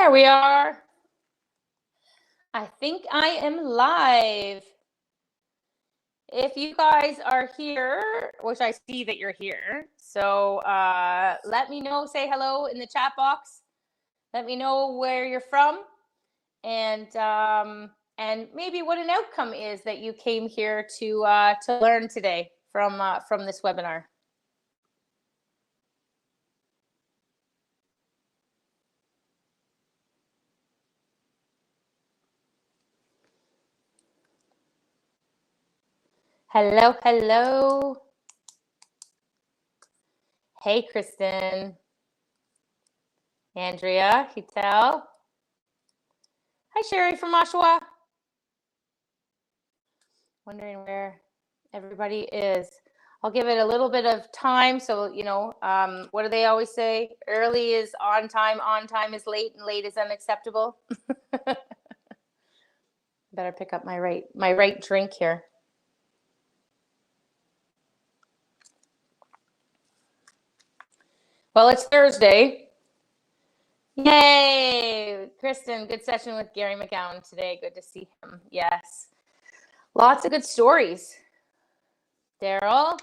There we are. I think I am live. If you guys are here, which I see that you're here, so let me know, say hello in the chat box. Let me know where you're from and maybe what an outcome is that you came here to learn today from this webinar. Hello, hello. Hey, Kristen. Andrea, Hitel. Hi, Sherry from Oshawa. Wondering where everybody is. I'll give it a little bit of time. So, what do they always say? Early is on time is late, and late is unacceptable. Better pick up my right drink here. Well, it's Thursday. Yay! Kristen, good session with Gary McGowan today. Good to see him. Yes. Lots of good stories. Daryl,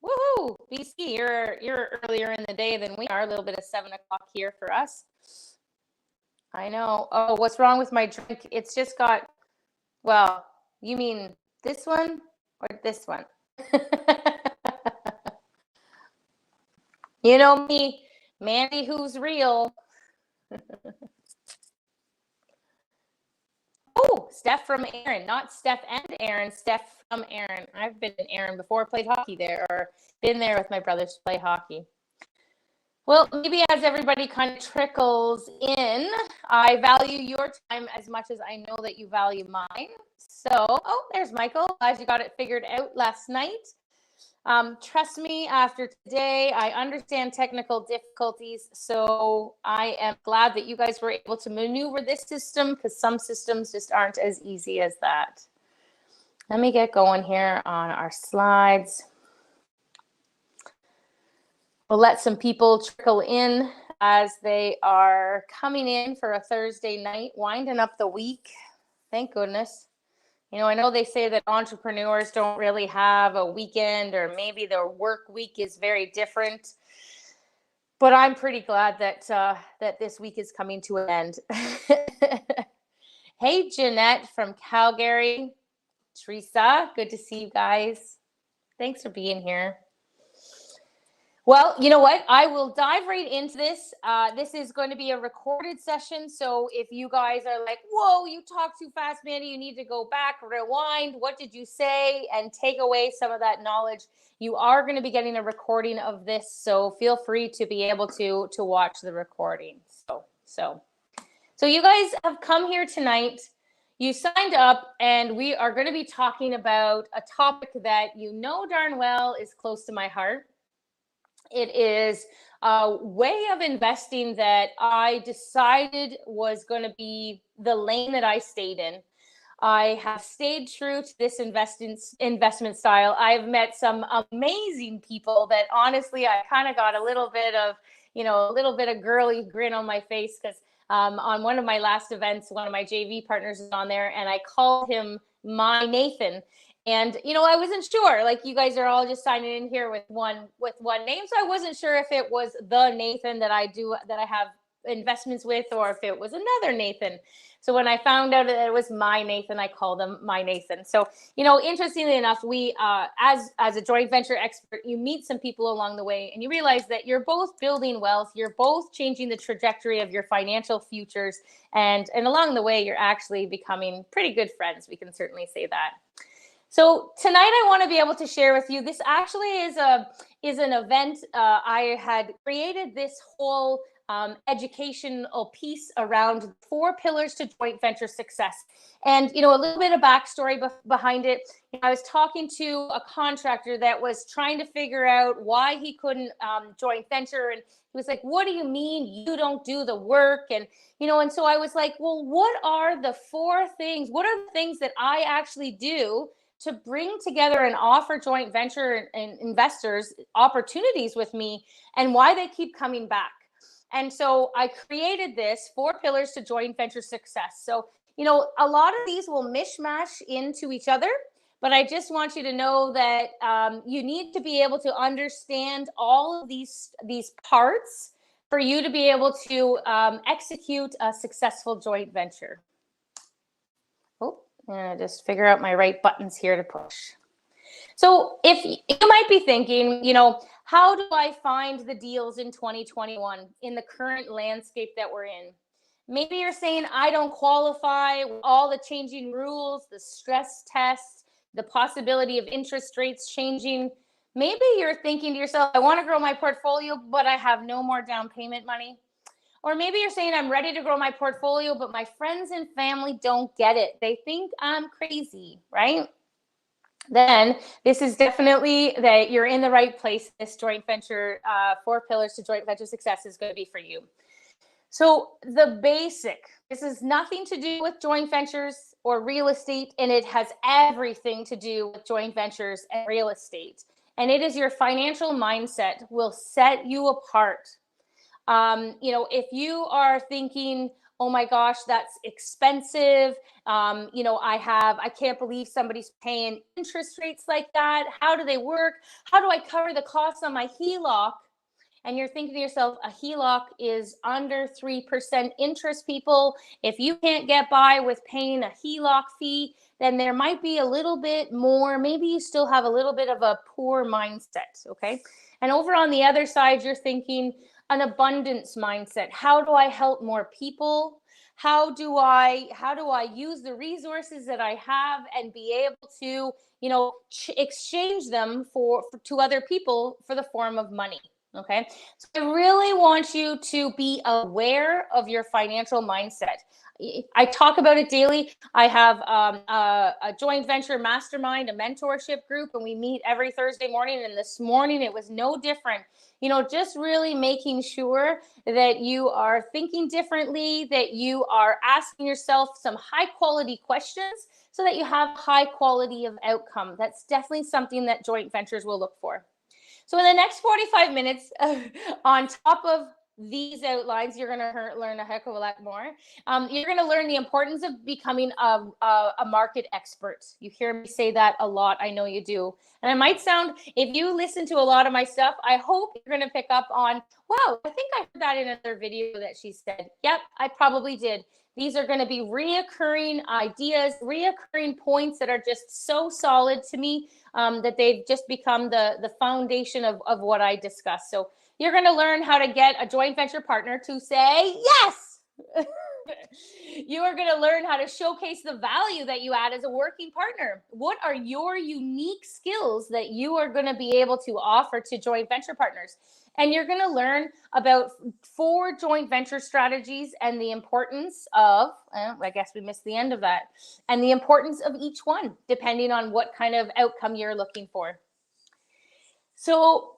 woohoo! BC, you're earlier in the day than we are. A little bit of 7 o'clock here for us. I know. Oh, what's wrong with my drink? It's just got, well, you mean this one or this one? You know me, Mandy, who's real. Oh, Steph from Aaron, not Steph and Aaron, Steph from Aaron. I've been in Aaron before, played hockey there, or been there with my brothers to play hockey. Well, maybe as everybody kind of trickles in, I value your time as much as I know that you value mine. So, oh, there's Michael. Glad you got it figured out last night. Trust me, after today, I understand technical difficulties. So I am glad that you guys were able to maneuver this system, because some systems just aren't as easy as that. Let me get going here on our slides. We'll let some people trickle in as they are coming in for a Thursday night, winding up the week. Thank goodness. I know they say that entrepreneurs don't really have a weekend, or maybe their work week is very different. But I'm pretty glad that that this week is coming to an end. Hey, Jeanette from Calgary. Teresa, good to see you guys. Thanks for being here. Well, you know what? I will dive right into this. This is going to be a recorded session. So if you guys are like, whoa, you talk too fast, Mandy, you need to go back, rewind. What did you say? And take away some of that knowledge. You are going to be getting a recording of this. So feel free to be able to watch the recording. So you guys have come here tonight. You signed up, and we are going to be talking about a topic that you know darn well is close to my heart. It is a way of investing that I decided was going to be the lane that I stayed in. I have stayed true to this investment style. I've met some amazing people that honestly, I kind of got a little bit of girly grin on my face, because on one of my last events, one of my JV partners is on there, and I called him my Nathan. And, I wasn't sure, like, you guys are all just signing in here with one name. So I wasn't sure if it was the Nathan that I have investments with, or if it was another Nathan. So when I found out that it was my Nathan, I called him my Nathan. So, interestingly enough, we, as a joint venture expert, you meet some people along the way, and you realize that you're both building wealth. You're both changing the trajectory of your financial futures. And along the way, you're actually becoming pretty good friends. We can certainly say that. So tonight I want to be able to share with you, this actually is an event. I had created this whole educational piece around 4 pillars to joint venture success. And, a little bit of backstory behind it. I was talking to a contractor that was trying to figure out why he couldn't joint venture. And he was like, what do you mean you don't do the work? And, and so I was like, well, what are the 4 things? What are the things that I actually do to bring together and offer joint venture and investors opportunities with me, and why they keep coming back? And so I created this 4 pillars to joint venture success. So, a lot of these will mishmash into each other, but I just want you to know that you need to be able to understand all of these parts for you to be able to execute a successful joint venture. Oh, and just figure out my right buttons here to push. So if you might be thinking, how do I find the deals in 2021 in the current landscape that we're in? Maybe you're saying, I don't qualify with all the changing rules, the stress tests, the possibility of interest rates changing. Maybe you're thinking to yourself, I want to grow my portfolio, but I have no more down payment money. Or maybe you're saying, I'm ready to grow my portfolio, but my friends and family don't get it. They think I'm crazy, right? Then this is definitely that you're in the right place. This joint venture, 4 pillars to joint venture success is going to be for you. So this is nothing to do with joint ventures or real estate, and it has everything to do with joint ventures and real estate. And it is your financial mindset will set you apart. If you are thinking, oh my gosh, that's expensive. I can't believe somebody's paying interest rates like that. How do they work? How do I cover the costs on my HELOC? And you're thinking to yourself, a HELOC is under 3% interest, people. If you can't get by with paying a HELOC fee, then there might be a little bit more. Maybe you still have a little bit of a poor mindset, okay? And over on the other side, you're thinking an abundance mindset. How do I help more people? How do I use the resources that I have and be able to, exchange them to other people for the form of money? Okay. So I really want you to be aware of your financial mindset. I talk about it daily. I have a joint venture mastermind, a mentorship group, and we meet every Thursday morning. And this morning it was no different. Just really making sure that you are thinking differently, that you are asking yourself some high quality questions so that you have high quality of outcome. That's definitely something that joint ventures will look for. So in the next 45 minutes, on top of these outlines, you're going to learn a heck of a lot more. You're going to learn the importance of becoming a market expert. You hear me say that a lot. I know you do. And it might sound, if you listen to a lot of my stuff, I hope you're going to pick up on, wow, I think I heard that in another video that she said. Yep, I probably did. These are going to be reoccurring ideas, reoccurring points that are just so solid to me that they've just become the foundation of what I discuss. So you're going to learn how to get a joint venture partner to say yes. You are going to learn how to showcase the value that you add as a working partner. What are your unique skills that you are going to be able to offer to joint venture partners? And you're going to learn about 4 joint venture strategies and the importance of, I guess we missed the end of that, and the importance of each one, depending on what kind of outcome you're looking for. So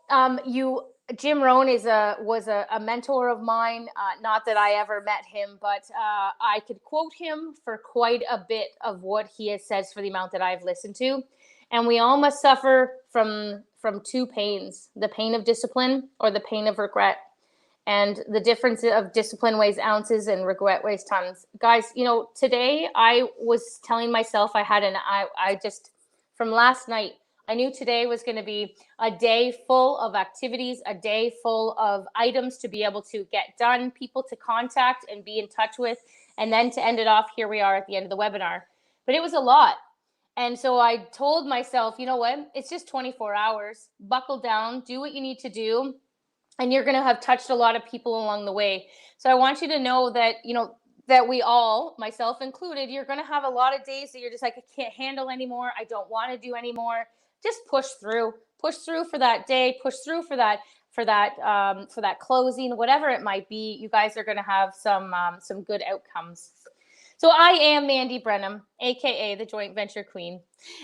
Jim Rohn was a mentor of mine. Not that I ever met him, but I could quote him for quite a bit of what he has said for the amount that I've listened to. And we all must suffer from 2 pains, the pain of discipline or the pain of regret. And the difference of discipline weighs ounces and regret weighs tons. Guys, today I was telling myself I just, from last night, I knew today was going to be a day full of activities, a day full of items to be able to get done, people to contact and be in touch with, and then to end it off, here we are at the end of the webinar. But it was a lot. And so I told myself, you know what, it's just 24 hours, buckle down, do what you need to do, and you're going to have touched a lot of people along the way. So I want you to know that, that we all, myself included, you're going to have a lot of days that you're just like, I can't handle anymore. I don't want to do anymore. Just push through for that day, push through for that closing, whatever it might be. You guys are going to have some good outcomes. So I am Mandy Brenham, aka the Joint Venture Queen,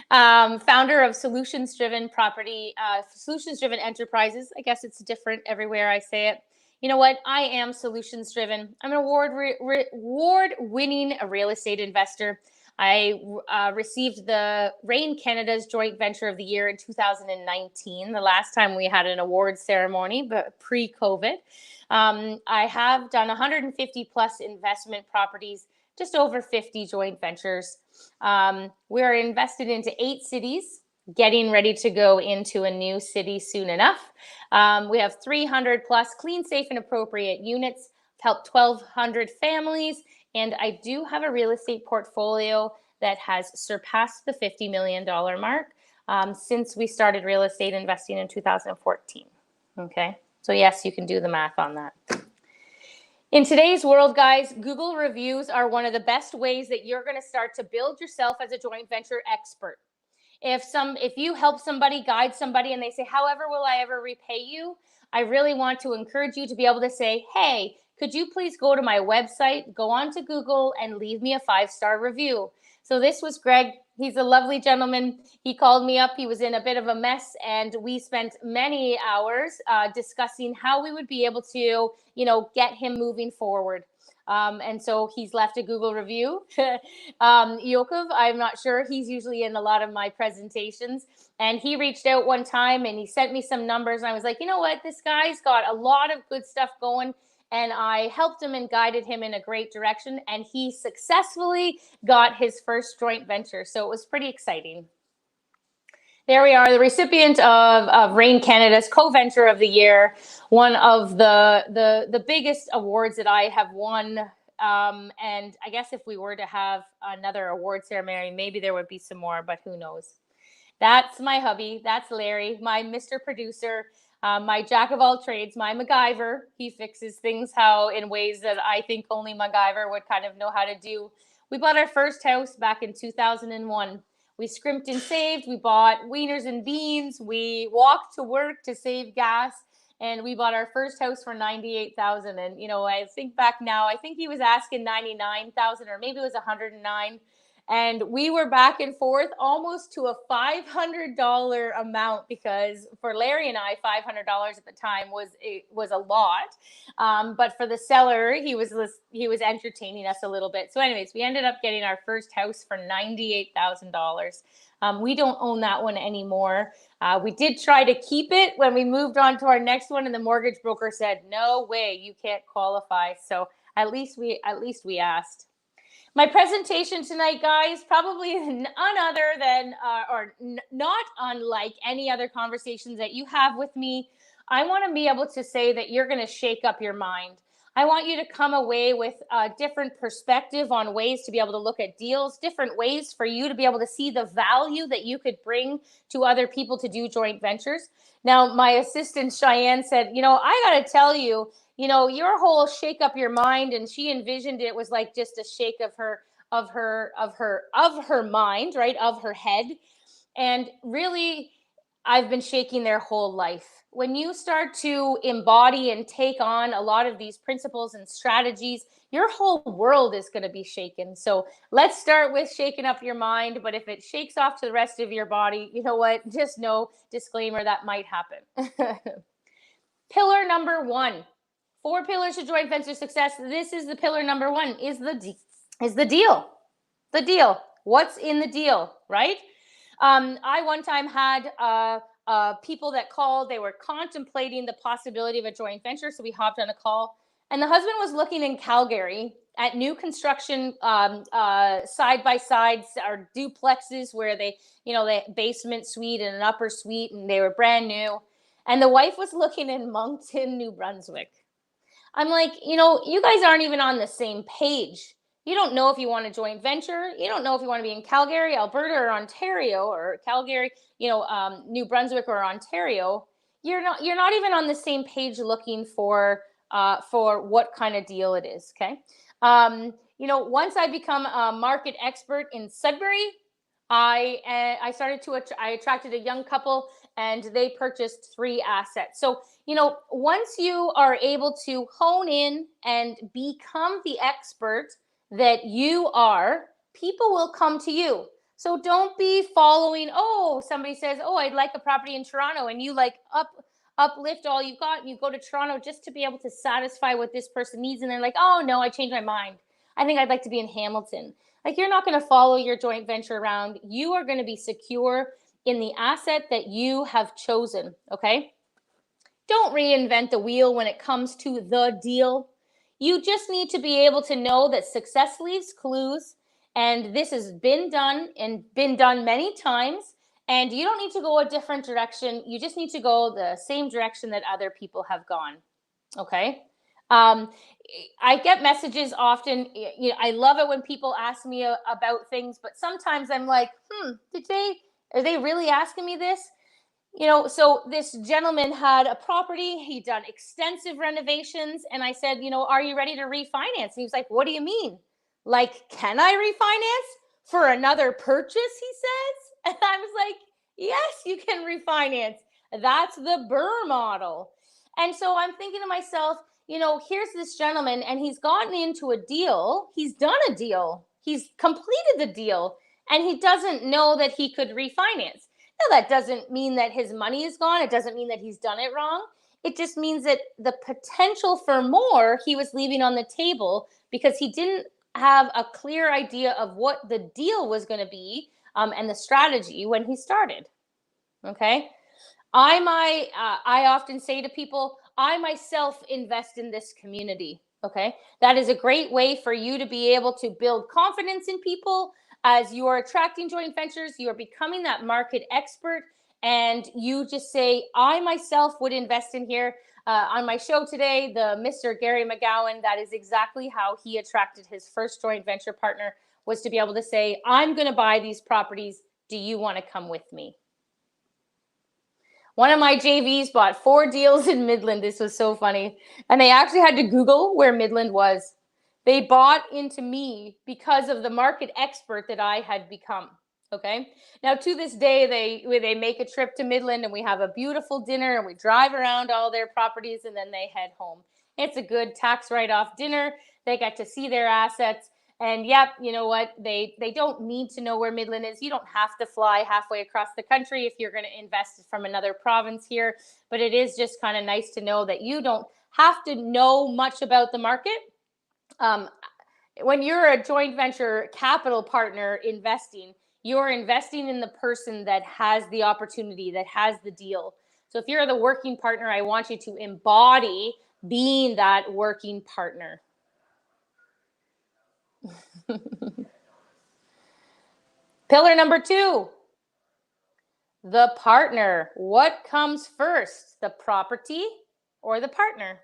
founder of Solutions Driven Enterprises. I guess it's different everywhere I say it. You know what? I am solutions driven. I'm an award-winning real estate investor. I received the Rain Canada's Joint Venture of the Year in 2019, the last time we had an award ceremony, but pre-COVID. I have done 150 plus investment properties, just over 50 joint ventures. We're invested into 8 cities, getting ready to go into a new city soon enough. We have 300 plus clean, safe, and appropriate units, helped 1,200 families, and I do have a real estate portfolio that has surpassed the $50 million mark since we started real estate investing in 2014. Okay, so yes, you can do the math on that. In today's world, guys, Google reviews are one of the best ways that you're going to start to build yourself as a joint venture expert. If you help somebody, guide somebody, and they say, however will I ever repay you? I really want to encourage you to be able to say, hey, could you please go to my website, go on to Google, and leave me a 5-star review? So this was Greg. He's a lovely gentleman. He called me up. He was in a bit of a mess, and we spent many hours discussing how we would be able to, get him moving forward. And so he's left a Google review. Yokov, I'm not sure. He's usually in a lot of my presentations. And he reached out one time and he sent me some numbers. And I was like, you know what? This guy's got a lot of good stuff going. And I helped him and guided him in a great direction. And he successfully got his first joint venture. So it was pretty exciting. There we are, the recipient of Rain Canada's Co-Venture of the Year, one of the biggest awards that I have won. And I guess if we were to have another award ceremony, maybe there would be some more, but who knows? That's my hubby. That's Larry, my Mr. Producer, my jack of all trades, my MacGyver. He fixes things in ways that I think only MacGyver would kind of know how to do. We bought our first house back in 2001. We scrimped and saved. We bought wieners and beans. We walked to work to save gas. And we bought our first house for $98,000. And, I think back now, I think he was asking $99,000 or maybe it was $109,000. And we were back and forth almost to a $500 amount, because for Larry and I, $500 at the time was a lot. But for the seller, he was entertaining us a little bit. So anyways, we ended up getting our first house for $98,000. We don't own that one anymore. We did try to keep it when we moved on to our next one, and the mortgage broker said, no way, you can't qualify. So at least we asked. My presentation tonight, guys, probably none other than, not unlike any other conversations that you have with me. I want to be able to say that you're going to shake up your mind. I want you to come away with a different perspective on ways to be able to look at deals, different ways for you to be able to see the value that you could bring to other people to do joint ventures. Now, my assistant Cheyenne said, I got to tell you, your whole shake up your mind, and she envisioned it was like just a shake of her mind, right? Of her head. And really, I've been shaking their whole life. When you start to embody and take on a lot of these principles and strategies, your whole world is going to be shaken. So let's start with shaking up your mind. But if it shakes off to the rest of your body, you know what? Just know, disclaimer, that might happen. Pillar number 1. 4 pillars to joint venture success. This is the pillar number 1, is the deal. The deal. What's in the deal, right? I one time had people that called. They were contemplating the possibility of a joint venture. So we hopped on a call, and the husband was looking in Calgary at new construction side by sides or duplexes where they basement suite and an upper suite, and they were brand new. And the wife was looking in Moncton, New Brunswick. I'm like, you guys aren't even on the same page. You don't know if you want a joint venture. You don't know if you want to be in Calgary, Alberta, or Ontario, or Calgary, New Brunswick or Ontario. You're not even on the same page looking for what kind of deal it is. Okay. Once I become a market expert in Sudbury, I attracted a young couple, and they purchased 3 assets. So, once you are able to hone in and become the expert that you are, people will come to you. So don't be following, somebody says, I'd like a property in Toronto, and you uplift all you've got, and you go to Toronto just to be able to satisfy what this person needs. And they're like, oh no, I changed my mind. I think I'd like to be in Hamilton. Like, you're not going to follow your joint venture around. You are going to be secure in the asset that you have chosen. Okay. Don't reinvent the wheel when it comes to the deal. You just need to be able to know that success leaves clues, and this has been done and been done many times. And you don't need to go a different direction. You just need to go the same direction that other people have gone. Okay. Um, I get messages often. I love it when people ask me about things, but sometimes I'm like, are they really asking me this? So this gentleman had a property. He'd done extensive renovations. And I said, are you ready to refinance? And he was like, what do you mean? Like, can I refinance for another purchase? He says. And I was like, yes, you can refinance. That's the BRRRR model. And so I'm thinking to myself, here's this gentleman and he's gotten into a deal. He's done a deal. He's completed the deal and he doesn't know that he could refinance. Now, that doesn't mean that his money is gone. It doesn't mean that he's done it wrong. It just means that the potential for more he was leaving on the table because he didn't have a clear idea of what the deal was going to be and the strategy when he started. Okay. I often say to people, I myself invest in this community. Okay. That is a great way for you to be able to build confidence in people as you are attracting joint ventures. You are becoming that market expert. And you just say, I myself would invest in here. On my show today, the Mr. Gary McGowan, that is exactly how he attracted his first joint venture partner, was to be able to say, I'm going to buy these properties. Do you want to come with me? One of my JVs bought 4 deals in Midland. This was so funny. And they actually had to Google where Midland was. They bought into me because of the market expert that I had become. Okay. Now, to this day, they make a trip to Midland and we have a beautiful dinner and we drive around all their properties and then they head home. It's a good tax write-off dinner. They get to see their assets. And yep, you know what? They don't need to know where Midland is. You don't have to fly halfway across the country if you're going to invest from another province here. But it is just kind of nice to know that you don't have to know much about the market. When you're a joint venture capital partner investing, you're investing in the person that has the opportunity, that has the deal. So if you're the working partner, I want you to embody being that working partner. Pillar number 2, the partner. What comes first, the property or the partner?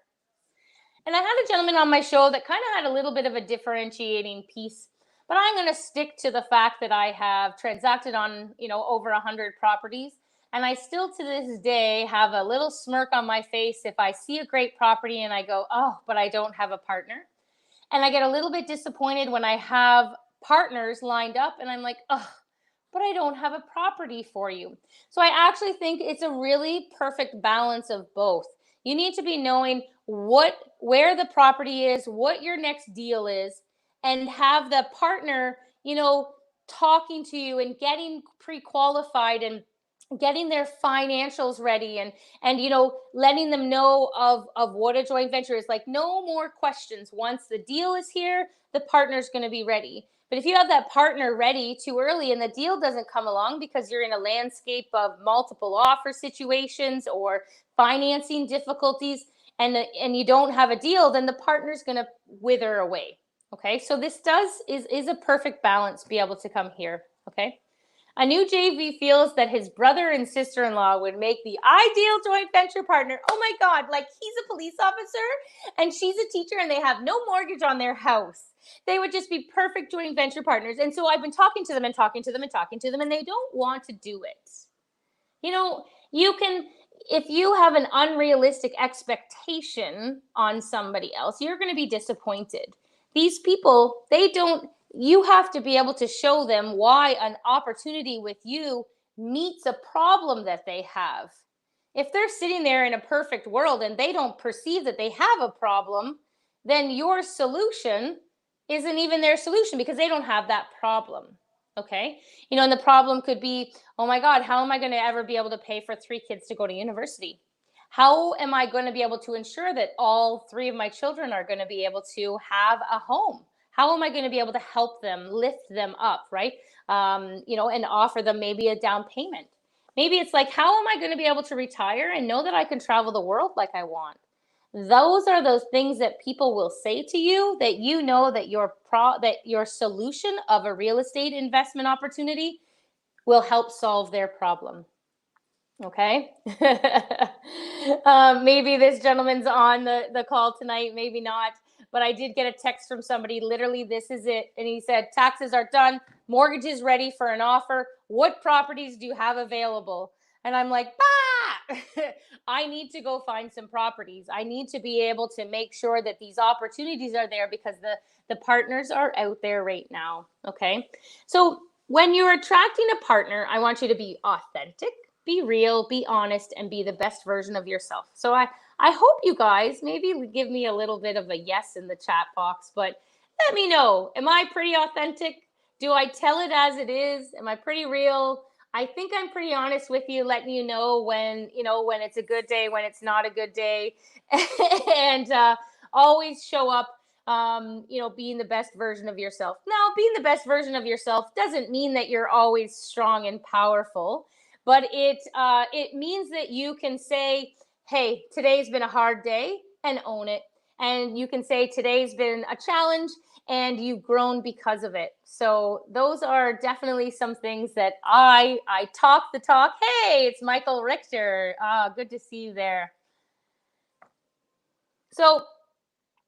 And I had a gentleman on my show that kind of had a little bit of a differentiating piece, but I'm going to stick to the fact that I have transacted on, over 100 properties. And I still to this day have a little smirk on my face if I see a great property and I go, oh, but I don't have a partner. And I get a little bit disappointed when I have partners lined up and I'm like, oh, but I don't have a property for you. So I actually think it's a really perfect balance of both. You need to be knowing where the property is, what your next deal is, and have the partner, talking to you and getting pre-qualified and getting their financials ready and letting them know of what a joint venture is. Like, no more questions. Once the deal is here, the partner's going to be ready. But if you have that partner ready too early and the deal doesn't come along because you're in a landscape of multiple offer situations or financing difficulties and you don't have a deal, then the partner's going to wither away. Okay, so this is a perfect balance to be able to come here. Okay. A new JV feels that his brother and sister-in-law would make the ideal joint venture partner. Oh my God, like he's a police officer and she's a teacher and they have no mortgage on their house. They would just be perfect joint venture partners. And so I've been talking to them and talking to them and talking to them, and they don't want to do it. If you have an unrealistic expectation on somebody else, you're going to be disappointed. These people, you have to be able to show them why an opportunity with you meets a problem that they have. If they're sitting there in a perfect world and they don't perceive that they have a problem, then your solution isn't even their solution because they don't have that problem. Okay. And the problem could be, oh my God, how am I going to ever be able to pay for 3 kids to go to university? How am I going to be able to ensure that all 3 of my children are going to be able to have a home? How am I going to be able to help them, lift them up, right? And offer them maybe a down payment. Maybe it's like, how am I going to be able to retire and know that I can travel the world like I want? Those are those things that people will say to you, that you know that your solution of a real estate investment opportunity will help solve their problem. Okay. Maybe this gentleman's on the call tonight, maybe not. But I did get a text from somebody. Literally, this is it. And he said, taxes are done. Mortgage is ready for an offer. What properties do you have available? And I'm like, bah! I need to go find some properties. I need to be able to make sure that these opportunities are there, because the partners are out there right now. Okay. So when you're attracting a partner, I want you to be authentic, be real, be honest, and be the best version of yourself. So I hope you guys maybe give me a little bit of a yes in the chat box, but let me know. Am I pretty authentic? Do I tell it as it is? Am I pretty real? I think I'm pretty honest with you, letting you know when it's a good day, when it's not a good day, and always show up, being the best version of yourself. Now, being the best version of yourself doesn't mean that you're always strong and powerful, but it means that you can say, hey, today's been a hard day, and own it. And you can say today's been a challenge and you've grown because of it. So those are definitely some things that I talk the talk. Hey, it's Michael Richter. Good to see you there. So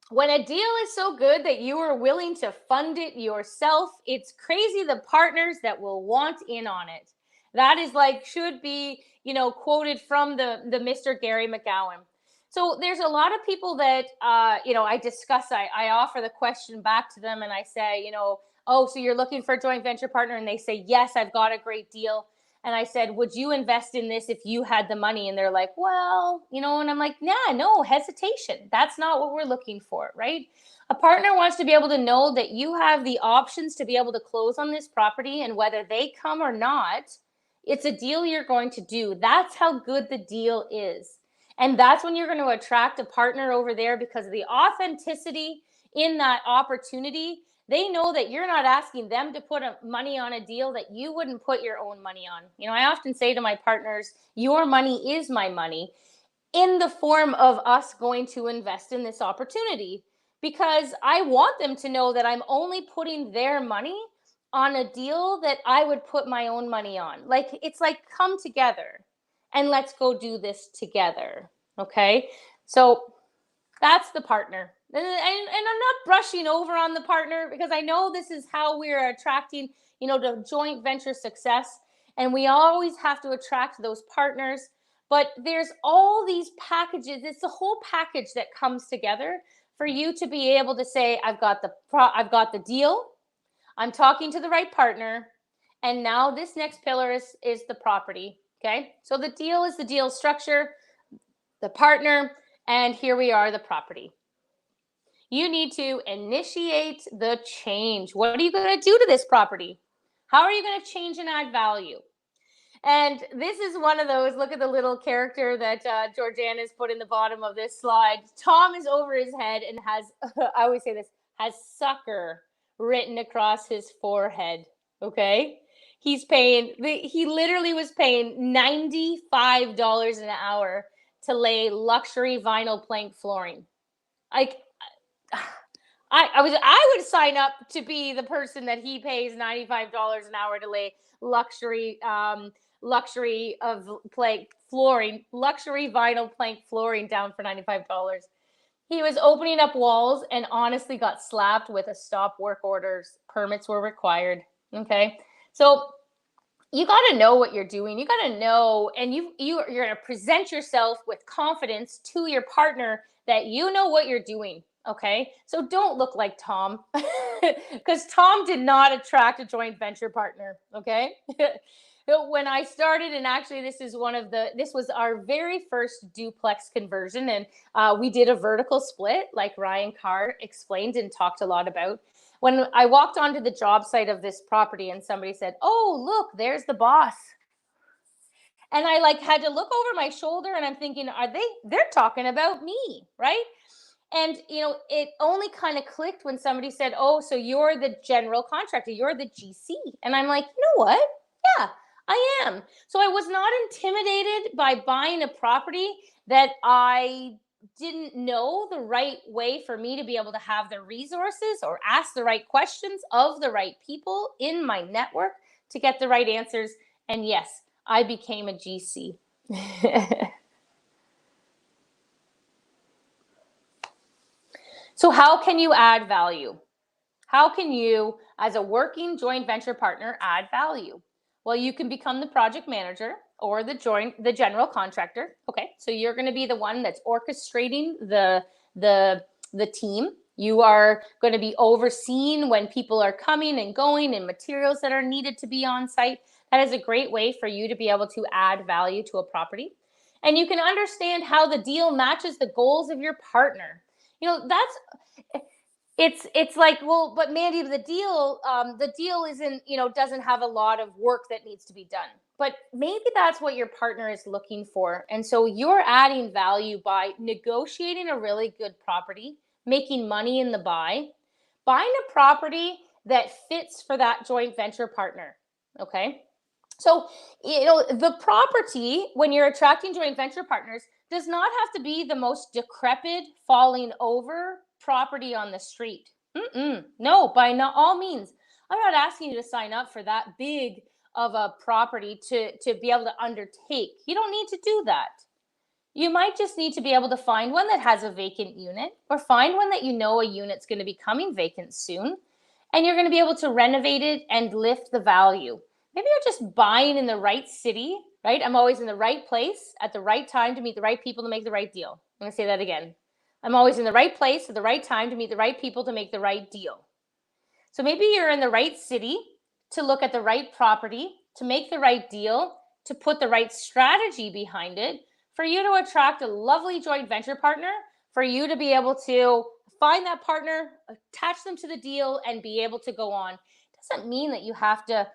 when a deal is so good that you are willing to fund it yourself, it's crazy the partners that will want in on it. That is should be, quoted from the Mr. Gary McGowan. So there's a lot of people that, I discuss, I offer the question back to them and I say, oh, so you're looking for a joint venture partner? And they say, yes, I've got a great deal. And I said, would you invest in this if you had the money? And they're like, well, and I'm like, nah, no hesitation. That's not what we're looking for, right? A partner wants to be able to know that you have the options to be able to close on this property, and whether they come or not, it's a deal you're going to do. That's how good the deal is. And that's when you're going to attract a partner over there, because of the authenticity in that opportunity. They know that you're not asking them to put money on a deal that you wouldn't put your own money on. I often say to my partners, your money is my money, in the form of us going to invest in this opportunity, because I want them to know that I'm only putting their money on a deal that I would put my own money on. It's like, come together and let's go do this together. Okay. So that's the partner. And I'm not brushing over on the partner, because I know this is how we're attracting, to joint venture success. And we always have to attract those partners. But there's all these packages. It's the whole package that comes together for you to be able to say, I've got the deal. I'm talking to the right partner. And now this next pillar is the property. Okay. So the deal is the deal structure, the partner, and here we are, the property. You need to initiate the change. What are you going to do to this property? How are you going to change and add value? And this is one of those, look at the little character that Georgiana has put in the bottom of this slide. Tom is over his head and has, I always say this, has sucker written across his forehead. Okay. He literally was paying $95 an hour to lay luxury vinyl plank flooring. I would sign up to be the person that he pays $95 an hour to lay luxury of plank flooring, luxury vinyl plank flooring down for $95. He was opening up walls and honestly got slapped with a stop work orders. Permits were required. Okay. So you got to know what you're doing. You got to know, and you're going to present yourself with confidence to your partner that you know what you're doing. Okay. So don't look like Tom, because Tom did not attract a joint venture partner. Okay. When I started, and actually this was our very first duplex conversion. And we did a vertical split, like Ryan Carr explained and talked a lot about. When I walked onto the job site of this property and somebody said, oh, look, there's the boss. And I had to look over my shoulder, and I'm thinking, they're talking about me, right? And, it only kind of clicked when somebody said, oh, so you're the general contractor, you're the GC. And I'm like, you know what? Yeah, I am. So I was not intimidated by buying a property that I didn't know the right way for me to be able to have the resources or ask the right questions of the right people in my network to get the right answers. And yes, I became a GC. So how can you add value? How can you, as a working joint venture partner, add value? Well, you can become the project manager or the general contractor. Okay, so you're going to be the one that's orchestrating the team. You are going to be overseeing when people are coming and going and materials that are needed to be on site. That is a great way for you to be able to add value to a property. And you can understand how the deal matches the goals of your partner. It's like, well, but Mandy, the deal isn't, doesn't have a lot of work that needs to be done. But maybe that's what your partner is looking for. And so you're adding value by negotiating a really good property, making money in the buying a property that fits for that joint venture partner. Okay. So, the property, when you're attracting joint venture partners, does not have to be the most decrepit, falling over property on the street. No, by all means. I'm not asking you to sign up for that big of a property to be able to undertake. You don't need to do that. You might just need to be able to find one that has a vacant unit, or find one that a unit's going to be coming vacant soon, and you're going to be able to renovate it and lift the value. Maybe you're just buying in the right city, right? I'm always in the right place at the right time to meet the right people to make the right deal. I'm going to say that again. I'm always in the right place at the right time to meet the right people to make the right deal. So maybe you're in the right city to look at the right property, to make the right deal, to put the right strategy behind it, for you to attract a lovely joint venture partner, for you to be able to find that partner, attach them to the deal, and be able to go on. Doesn't mean that you have to,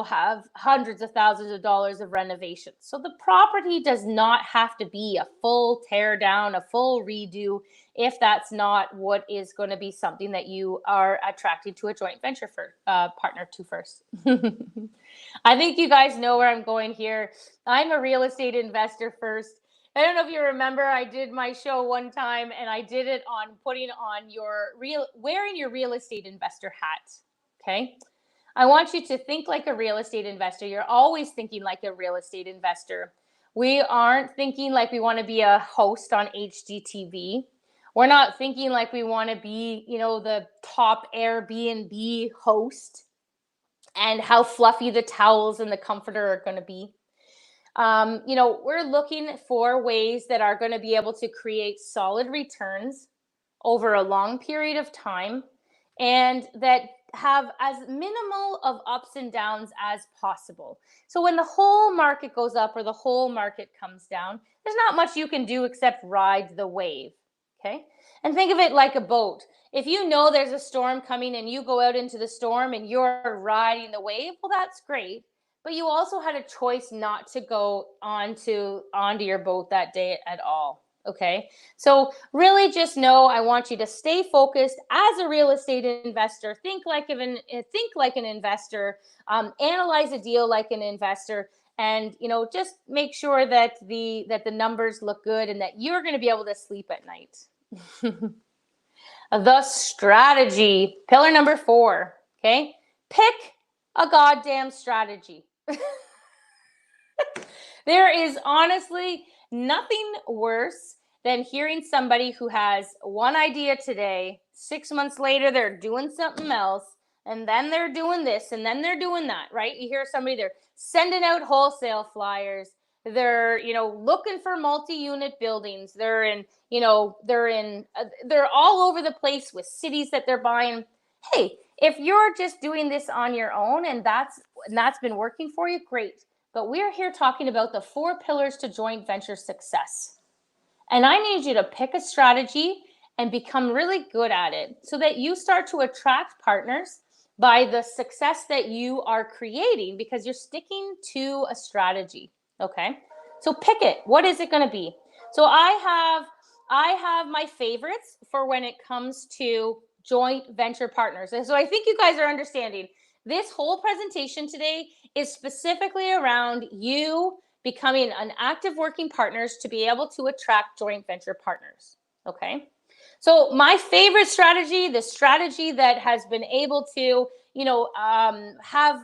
have hundreds of thousands of dollars of renovations. So the property does not have to be a full tear down, a full redo, if that's not what is going to be something that you are attracting to a joint venture partner to first. I think you guys know where I'm going here. I'm a real estate investor first. I don't know if you remember, I did my show one time, and I did it on putting on wearing your real estate investor hat. Okay. I want you to think like a real estate investor. You're always thinking like a real estate investor. We aren't thinking like we want to be a host on HGTV. We're not thinking like we want to be, the top Airbnb host and how fluffy the towels and the comforter are going to be. We're looking for ways that are going to be able to create solid returns over a long period of time, and that have as minimal of ups and downs as possible. So when the whole market goes up or the whole market comes down, there's not much you can do except ride the wave. Okay. And think of it like a boat. If you know there's a storm coming and you go out into the storm and you're riding the wave, well, that's great. But you also had a choice not to go onto your boat that day at all. Okay. So really just know, I want you to stay focused as a real estate investor. Think like an investor, analyze a deal like an investor, and, just make sure that the numbers look good and that you're going to be able to sleep at night. The strategy, pillar number 4. Okay. Pick a goddamn strategy. There is honestly nothing worse than hearing somebody who has one idea today, 6 months later, they're doing something else, and then they're doing this, and then they're doing that, right? You hear somebody, they're sending out wholesale flyers. They're, looking for multi-unit buildings. They're all over the place with cities that they're buying. Hey, if you're just doing this on your own and that's been working for you, great. But we're here talking about the 4 pillars to joint venture success. And I need you to pick a strategy and become really good at it so that you start to attract partners by the success that you are creating because you're sticking to a strategy. Okay. So pick it. What is it going to be? So I I have my favorites for when it comes to joint venture partners. And so I think you guys are understanding this whole presentation today is specifically around you becoming an active working partners to be able to attract joint venture partners. Okay. So my favorite strategy, the strategy that has been able to, have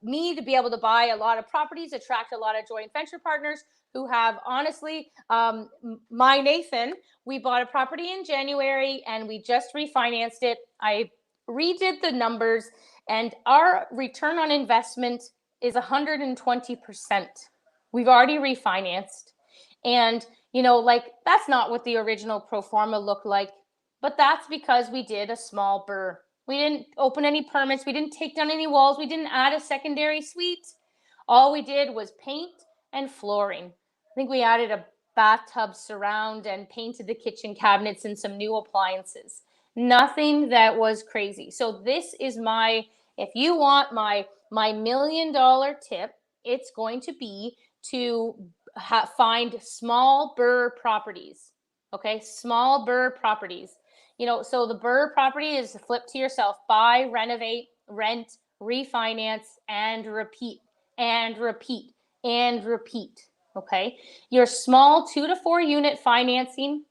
me to be able to buy a lot of properties, attract a lot of joint venture partners who have honestly, my Nathan, we bought a property in January and we just refinanced it. I redid the numbers and our return on investment is 120%. We've already refinanced. And that's not what the original pro forma looked like, but that's because we did a small BRRRR. We didn't open any permits. We didn't take down any walls. We didn't add a secondary suite. All we did was paint and flooring. I think we added a bathtub surround and painted the kitchen cabinets and some new appliances. Nothing that was crazy. So this is if you want my $1 million tip, it's going to be to find small BRRRR properties. Okay, small BRRRR properties. So the BRRRR property is flip to yourself: buy, renovate, rent, refinance, and repeat, and repeat, and repeat. Okay, your small 2 to 4 unit financing.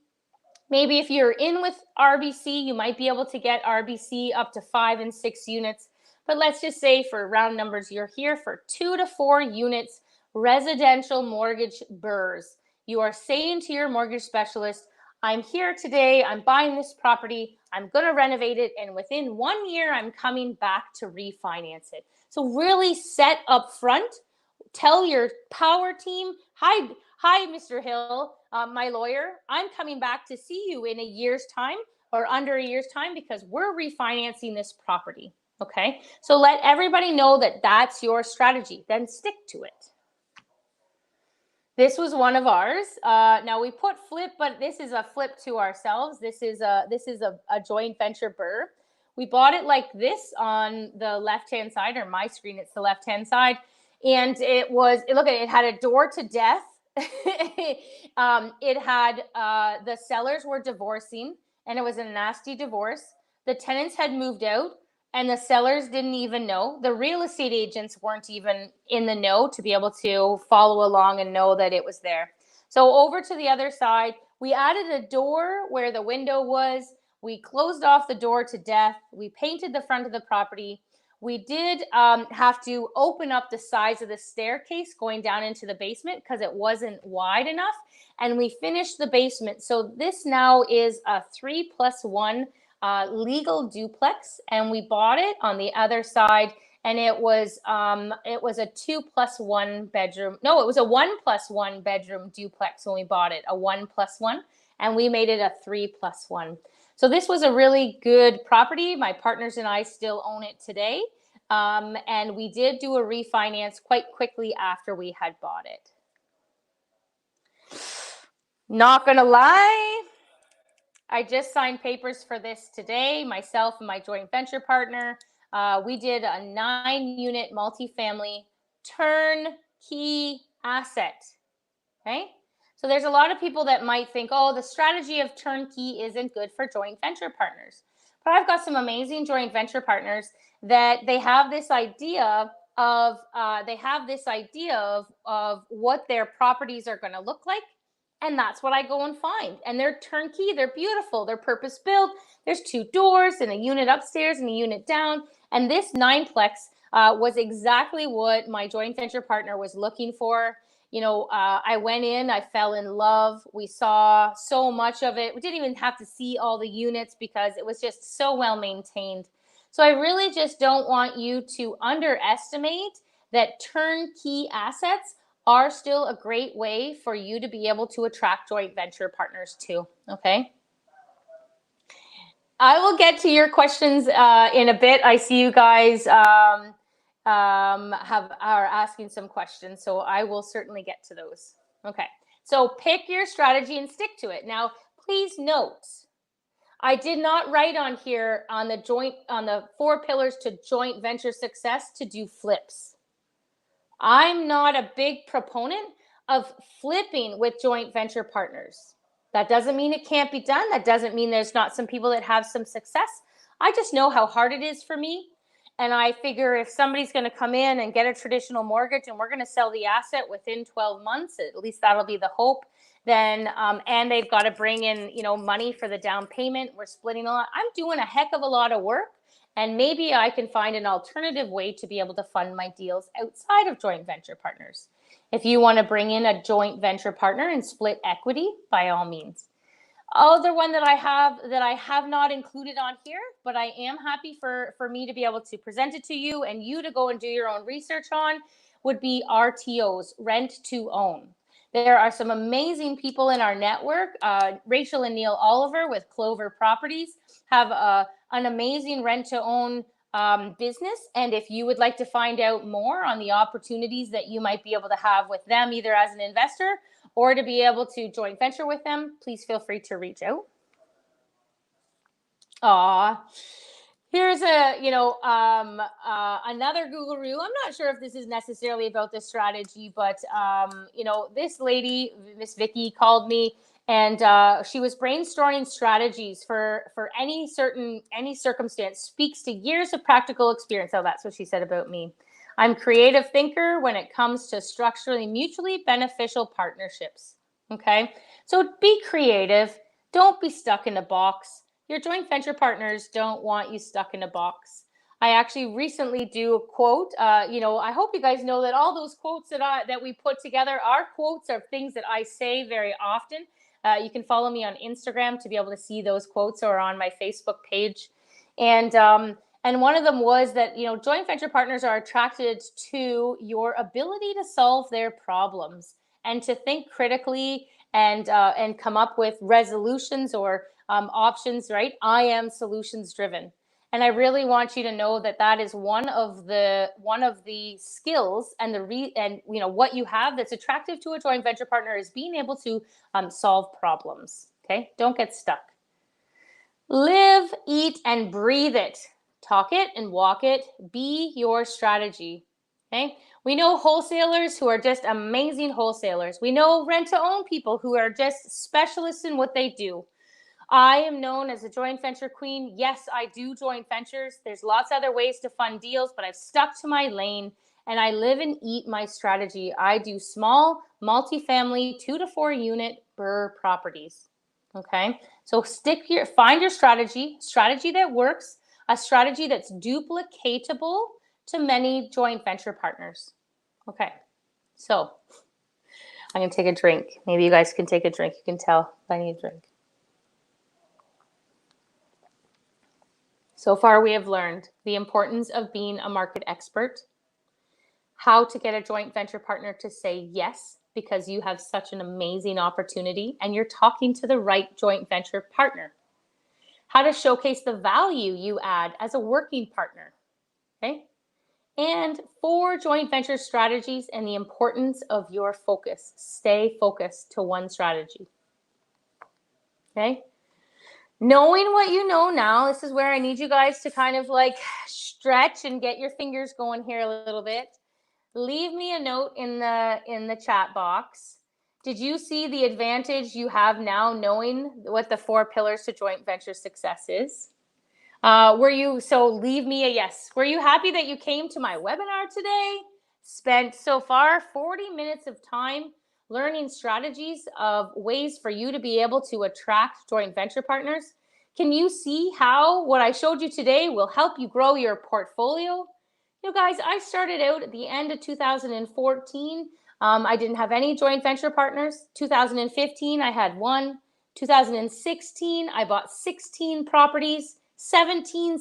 Maybe if you're in with RBC, you might be able to get RBC up to 5 and 6 units. But let's just say for round numbers, you're here for 2 to 4 units, residential mortgage BRRRRs. You are saying to your mortgage specialist, I'm here today, I'm buying this property, I'm going to renovate it, and within 1 year, I'm coming back to refinance it. So really set up front. Tell your power team, hi, Mr. Hill, my lawyer, I'm coming back to see you in a year's time or under a year's time because we're refinancing this property. Okay, so let everybody know that that's your strategy, then stick to it. This was one of ours. Now we put flip, but this is a flip to ourselves. This is a joint venture BRRRR. We bought it like this on the left-hand side, or my screen, it's the left-hand side. And it had a door to death. It had, the sellers were divorcing and it was a nasty divorce. The tenants had moved out and the sellers didn't even know. The real estate agents weren't even in the know to be able to follow along and know that it was there. So over to the other side, we added a door where the window was. We closed off the door to death. We painted the front of the property. We did have to open up the size of the staircase going down into the basement because it wasn't wide enough. And we finished the basement. So this now is a 3+1 legal duplex. And we bought it on the other side. And it was a 2+1 bedroom. No, it was a 1+1 bedroom duplex when we bought it, a 1+1. And we made it a 3+1. So this was a really good property. My partners and I still own it today. And we did do a refinance quite quickly after we had bought it. Not gonna lie, I just signed papers for this today, myself and my joint venture partner. We did a 9-unit multifamily turnkey asset, okay? So there's a lot of people that might think, oh, the strategy of turnkey isn't good for joint venture partners. But I've got some amazing joint venture partners that they have this idea of what their properties are going to look like. And that's what I go and find. And they're turnkey, they're beautiful, they're purpose built. There's 2 doors and a unit upstairs and a unit down. And this 9-plex was exactly what my joint venture partner was looking for. I went in, I fell in love. We saw so much of it. We didn't even have to see all the units because it was just so well maintained. So I really just don't want you to underestimate that turnkey assets are still a great way for you to be able to attract joint venture partners too, okay? I will get to your questions in a bit. I see you guys are asking some questions, so I will certainly get to those. Okay, so pick your strategy and stick to it. Now, please note, I did not write on here on the 4 pillars to joint venture success to do flips. I'm not a big proponent of flipping with joint venture partners. That doesn't mean it can't be done. That doesn't mean there's not some people that have some success. I just know how hard it is for me. And I figure if somebody's going to come in and get a traditional mortgage and we're going to sell the asset within 12 months, at least that'll be the hope, then, and they've got to bring in, money for the down payment. We're splitting a lot. I'm doing a heck of a lot of work. And maybe I can find an alternative way to be able to fund my deals outside of joint venture partners. If you want to bring in a joint venture partner and split equity, by all means. Other one that I have not included on here, but I am happy for me to be able to present it to you and you to go and do your own research on, would be RTOs, rent to own. There are some amazing people in our network. Rachel and Neil Oliver with Clover Properties have an amazing rent to own business. And if you would like to find out more on the opportunities that you might be able to have with them, either as an investor or to be able to joint venture with them, please feel free to reach out. Here's another Google-roo. I'm not sure if this is necessarily about this strategy, but this lady, Miss Vicky, called me and she was brainstorming strategies for any circumstance. Speaks to years of practical experience. Oh, that's what she said about me. I'm a creative thinker when it comes to structurally mutually beneficial partnerships. Okay, so be creative. Don't be stuck in a box. Your joint venture partners don't want you stuck in a box. I actually recently do a quote. I hope you guys know that all those quotes that we put together are quotes of things that I say very often. You can follow me on Instagram to be able to see those quotes, or on my Facebook page. And one of them was that, joint venture partners are attracted to your ability to solve their problems and to think critically and come up with resolutions or options, right? I am solutions driven. And I really want you to know that that is one of the skills and what you have that's attractive to a joint venture partner is being able to solve problems. Okay, don't get stuck. Live, eat, and breathe it. Talk it and walk it. Be your strategy. Okay. We know wholesalers who are just amazing wholesalers. We know rent-to-own people who are just specialists in what they do. I am known as a joint venture queen. Yes, I do joint ventures. There's lots of other ways to fund deals, but I've stuck to my lane and I live and eat my strategy. I do small, multifamily, 2 to 4 unit BRRRR properties. Okay, so find your strategy that works, a strategy that's duplicatable to many joint venture partners. Okay, so I'm going to take a drink. Maybe you guys can take a drink. You can tell if I need a drink. So far, we have learned the importance of being a market expert, how to get a joint venture partner to say yes, because you have such an amazing opportunity and you're talking to the right joint venture partner, how to showcase the value you add as a working partner, okay? And 4 joint venture strategies and the importance of your focus. Stay focused to one strategy, okay? Knowing what you know now, this is where I need you guys to kind of like stretch and get your fingers going here a little bit. Leave me a note in the chat box. Did you see the advantage you have now knowing what the 4 pillars to joint venture success is? So leave me a yes. Were you happy that you came to my webinar today? Spent so far 40 minutes of time learning strategies of ways for you to be able to attract joint venture partners. Can you see how what I showed you today will help you grow your portfolio? Guys, I started out at the end of 2014. I didn't have any joint venture partners. 2015, I had 1. 2016, I bought 16 properties. 17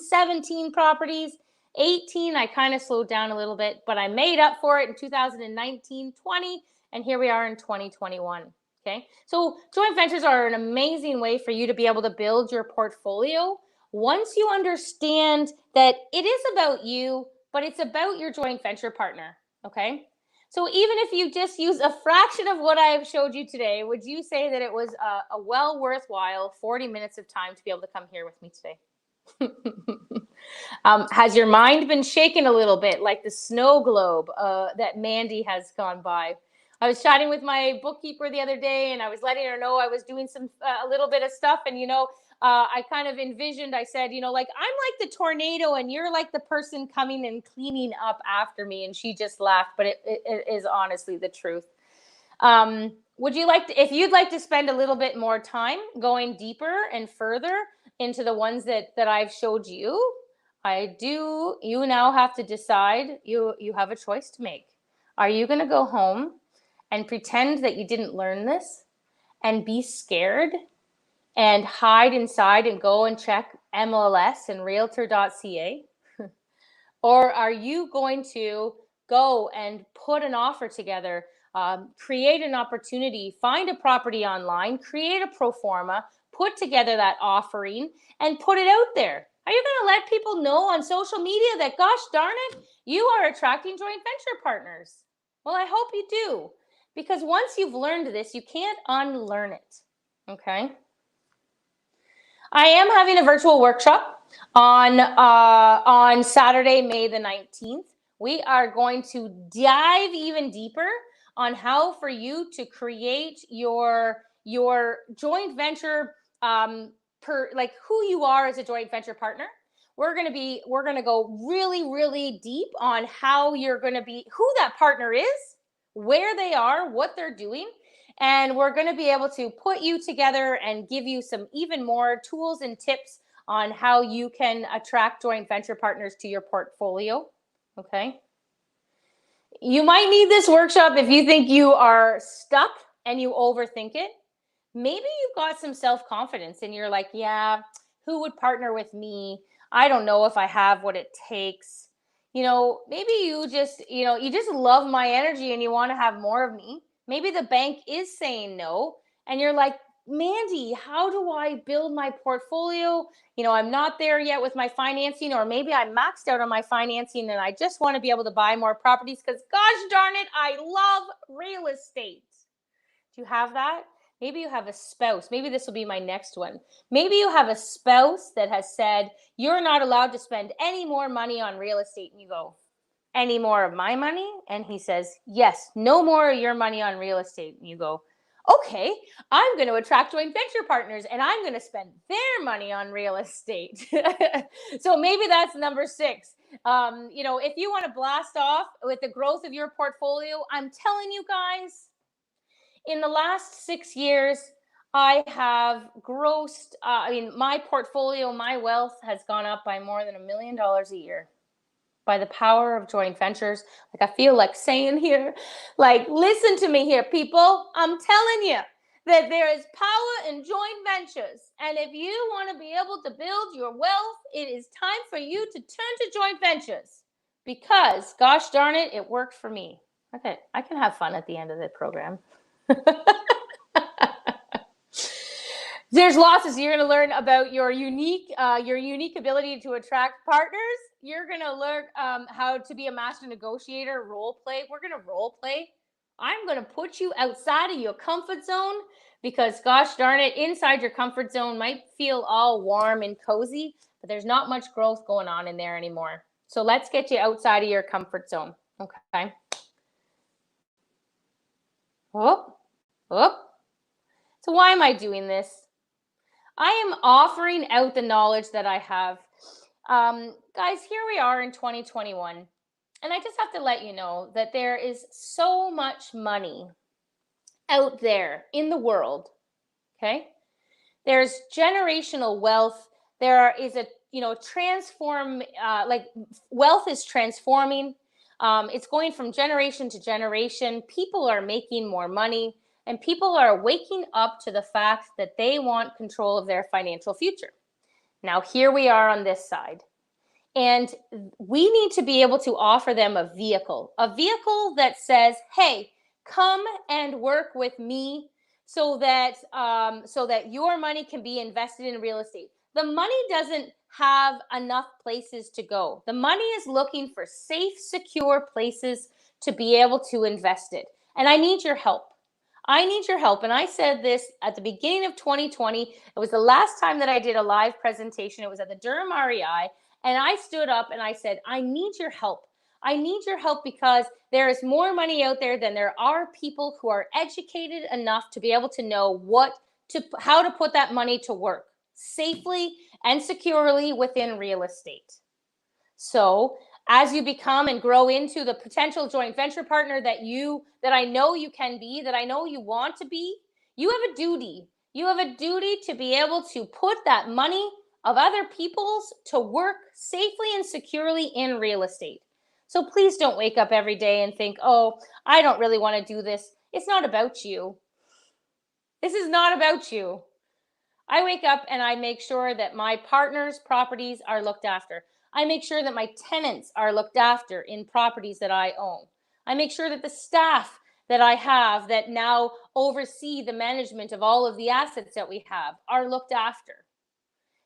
properties. 18, I kind of slowed down a little bit, but I made up for it in 2019, 20, and here we are in 2021. Okay, so joint ventures are an amazing way for you to be able to build your portfolio once you understand that it is about you, but it's about your joint venture partner. Okay, so even if you just use a fraction of what I've showed you today, would you say that it was a well worthwhile 40 minutes of time to be able to come here with me today? Has your mind been shaken a little bit like the snow globe that Mandy has gone by? I was chatting with my bookkeeper the other day, and I was letting her know I was doing some a little bit of stuff. And I kind of envisioned. I said, like I'm like the tornado, and you're like the person coming and cleaning up after me. And she just laughed, but it is honestly the truth. Would you like to, if you'd like to spend a little bit more time going deeper and further into the ones that I've showed you? You now have to decide. You have a choice to make. Are you going to go home and pretend that you didn't learn this and be scared and hide inside and go and check MLS and realtor.ca? Or are you going to go and put an offer together, create an opportunity, find a property online, create a pro forma, put together that offering, and put it out there? Are you going to let people know on social media that, gosh darn it, you are attracting joint venture partners? Well, I hope you do, because once you've learned this, you can't unlearn it. Okay. I am having a virtual workshop on Saturday, May the 19th. We are going to dive even deeper on how for you to create your joint venture, like who you are as a joint venture partner. We're going to go really, really deep on how you're going to be, who that partner is, where they are, what they're doing. And we're going to be able to put you together and give you some even more tools and tips on how you can attract joint venture partners to your portfolio. Okay. You might need this workshop if you think you are stuck and you overthink it. Maybe you've got some self-confidence and you're like, yeah, who would partner with me? I don't know if I have what it takes. Maybe you just love my energy and you want to have more of me. Maybe the bank is saying no, and you're like, Mandy, how do I build my portfolio? I'm not there yet with my financing, or maybe I'm maxed out on my financing and I just want to be able to buy more properties because, gosh darn it, I love real estate. Do you have that? Maybe you have a spouse. Maybe this will be my next one. Maybe you have a spouse that has said, you're not allowed to spend any more money on real estate. And you go, any more of my money? And he says, yes, no more of your money on real estate. And you go, okay, I'm going to attract joint venture partners and I'm going to spend their money on real estate. So maybe that's number 6. If you want to blast off with the growth of your portfolio, I'm telling you guys, in the last 6 years, I have grossed, my portfolio, my wealth has gone up by more than $1 million a year by the power of joint ventures. Like I feel like saying here, like, listen to me here, people. I'm telling you that there is power in joint ventures. And if you want to be able to build your wealth, it is time for you to turn to joint ventures because, gosh darn it, it worked for me. Okay, I can have fun at the end of the program. There's lots of, you're going to learn about your unique ability to attract partners. You're going to learn how to be a master negotiator, role play. We're going to role play. I'm going to put you outside of your comfort zone because, gosh darn it, inside your comfort zone might feel all warm and cozy, but there's not much growth going on in there anymore. So let's get you outside of your comfort zone. Okay. So why am I doing this? I am offering out the knowledge that I have. Guys, here we are in 2021. And I just have to let you know that there is so much money out there in the world. Okay. There's generational wealth. There is wealth is transforming. It's going from generation to generation. People are making more money. And people are waking up to the fact that they want control of their financial future. Now, here we are on this side. And we need to be able to offer them a vehicle that says, hey, come and work with me so that your money can be invested in real estate. The money doesn't have enough places to go. The money is looking for safe, secure places to be able to invest it. And I need your help. I need your help. And I said this at the beginning of 2020. It was the last time that I did a live presentation. It was at the Durham REI. And I stood up and I said, I need your help. I need your help because there is more money out there than there are people who are educated enough to be able to know how to put that money to work safely and securely within real estate. So as you become and grow into the potential joint venture partner that I know you can be, that I know you want to be, you have a duty. You have a duty to be able to put that money of other people's to work safely and securely in real estate. So please don't wake up every day and think, oh, I don't really want to do this. It's not about you. This is not about you. I wake up and I make sure that my partner's properties are looked after. I make sure that my tenants are looked after in properties that I own. I make sure that the staff that I have that now oversee the management of all of the assets that we have are looked after.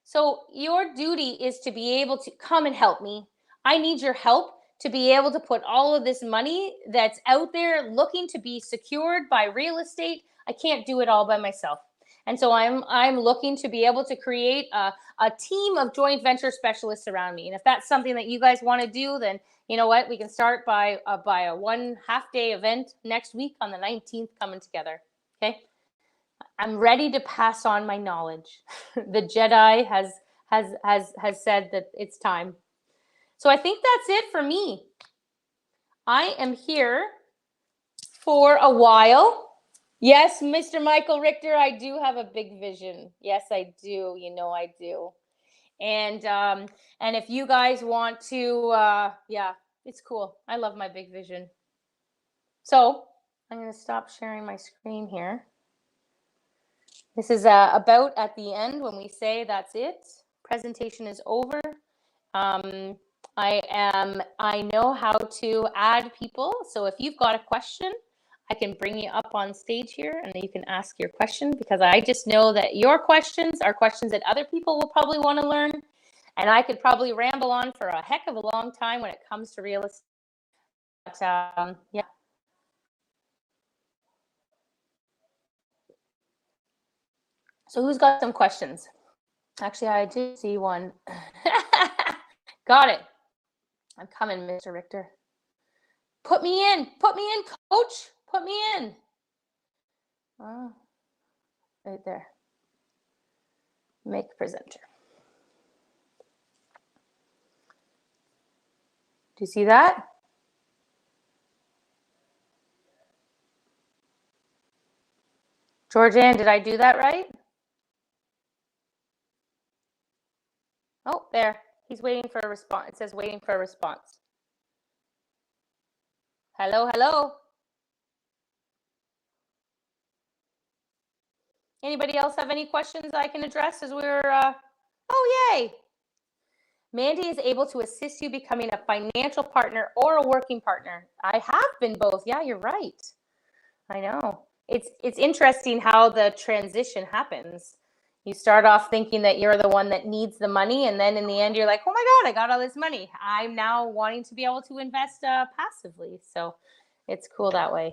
So your duty is to be able to come and help me. I need your help to be able to put all of this money that's out there looking to be secured by real estate. I can't do it all by myself. And so I'm looking to be able to create a team of joint venture specialists around me. And if that's something that you guys want to do, then you know what? We can start by a 1.5-day event next week on the 19th coming together. Okay. I'm ready to pass on my knowledge. The Jedi has said that it's time. So I think that's it for me. I am here for a while. Yes, Mr. Michael Richter, I do have a big vision. Yes, I do. You know I do. And if you guys want to, yeah, it's cool. I love my big vision. So I'm going to stop sharing my screen here. This is about at the end when we say that's it. Presentation is over. I know how to add people. So if you've got a question, I can bring you up on stage here and you can ask your question, because I just know that your questions are questions that other people will probably want to learn. And I could probably ramble on for a heck of a long time when it comes to real estate. But yeah. So who's got some questions? Actually, I did see one. Got it. I'm coming, Mr. Richter. Put me in, coach. Put me in. Oh, right there. Make presenter. Do you see that? Georgianne, did I do that right? Oh, there. He's waiting for a response. It says waiting for a response. Hello, hello. Anybody else have any questions I can address as we're, oh, yay. Mandy is able to assist you becoming a financial partner or a working partner. I have been both. Yeah, you're right. I know. It's interesting how the transition happens. You start off thinking that you're the one that needs the money, and then in the end, you're like, oh my God, I got all this money. I'm now wanting to be able to invest passively. So it's cool that way.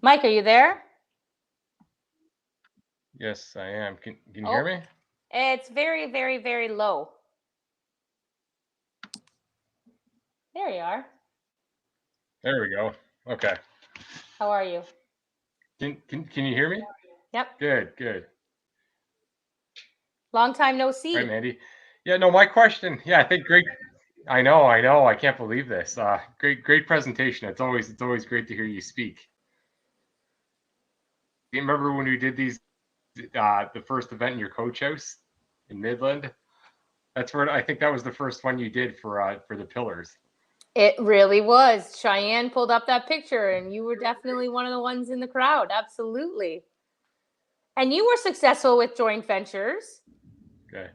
Mike, are you there? Yes, I am. Can you hear me? It's very, very, very low. There you are. There we go. Okay. How are you? Can you hear me? Yep. Good. Long time no see. Right, Mandy. Yeah, no, my question. Yeah, I think great. I know. I can't believe this. Great presentation. It's always great to hear you speak. You remember when we did these, the first event in your coach house in Midland? That's where I think that was the first one you did for the pillars. It really was. Cheyenne pulled up that picture, and you were definitely one of the ones in the crowd. Absolutely. And you were successful with joint ventures. Okay.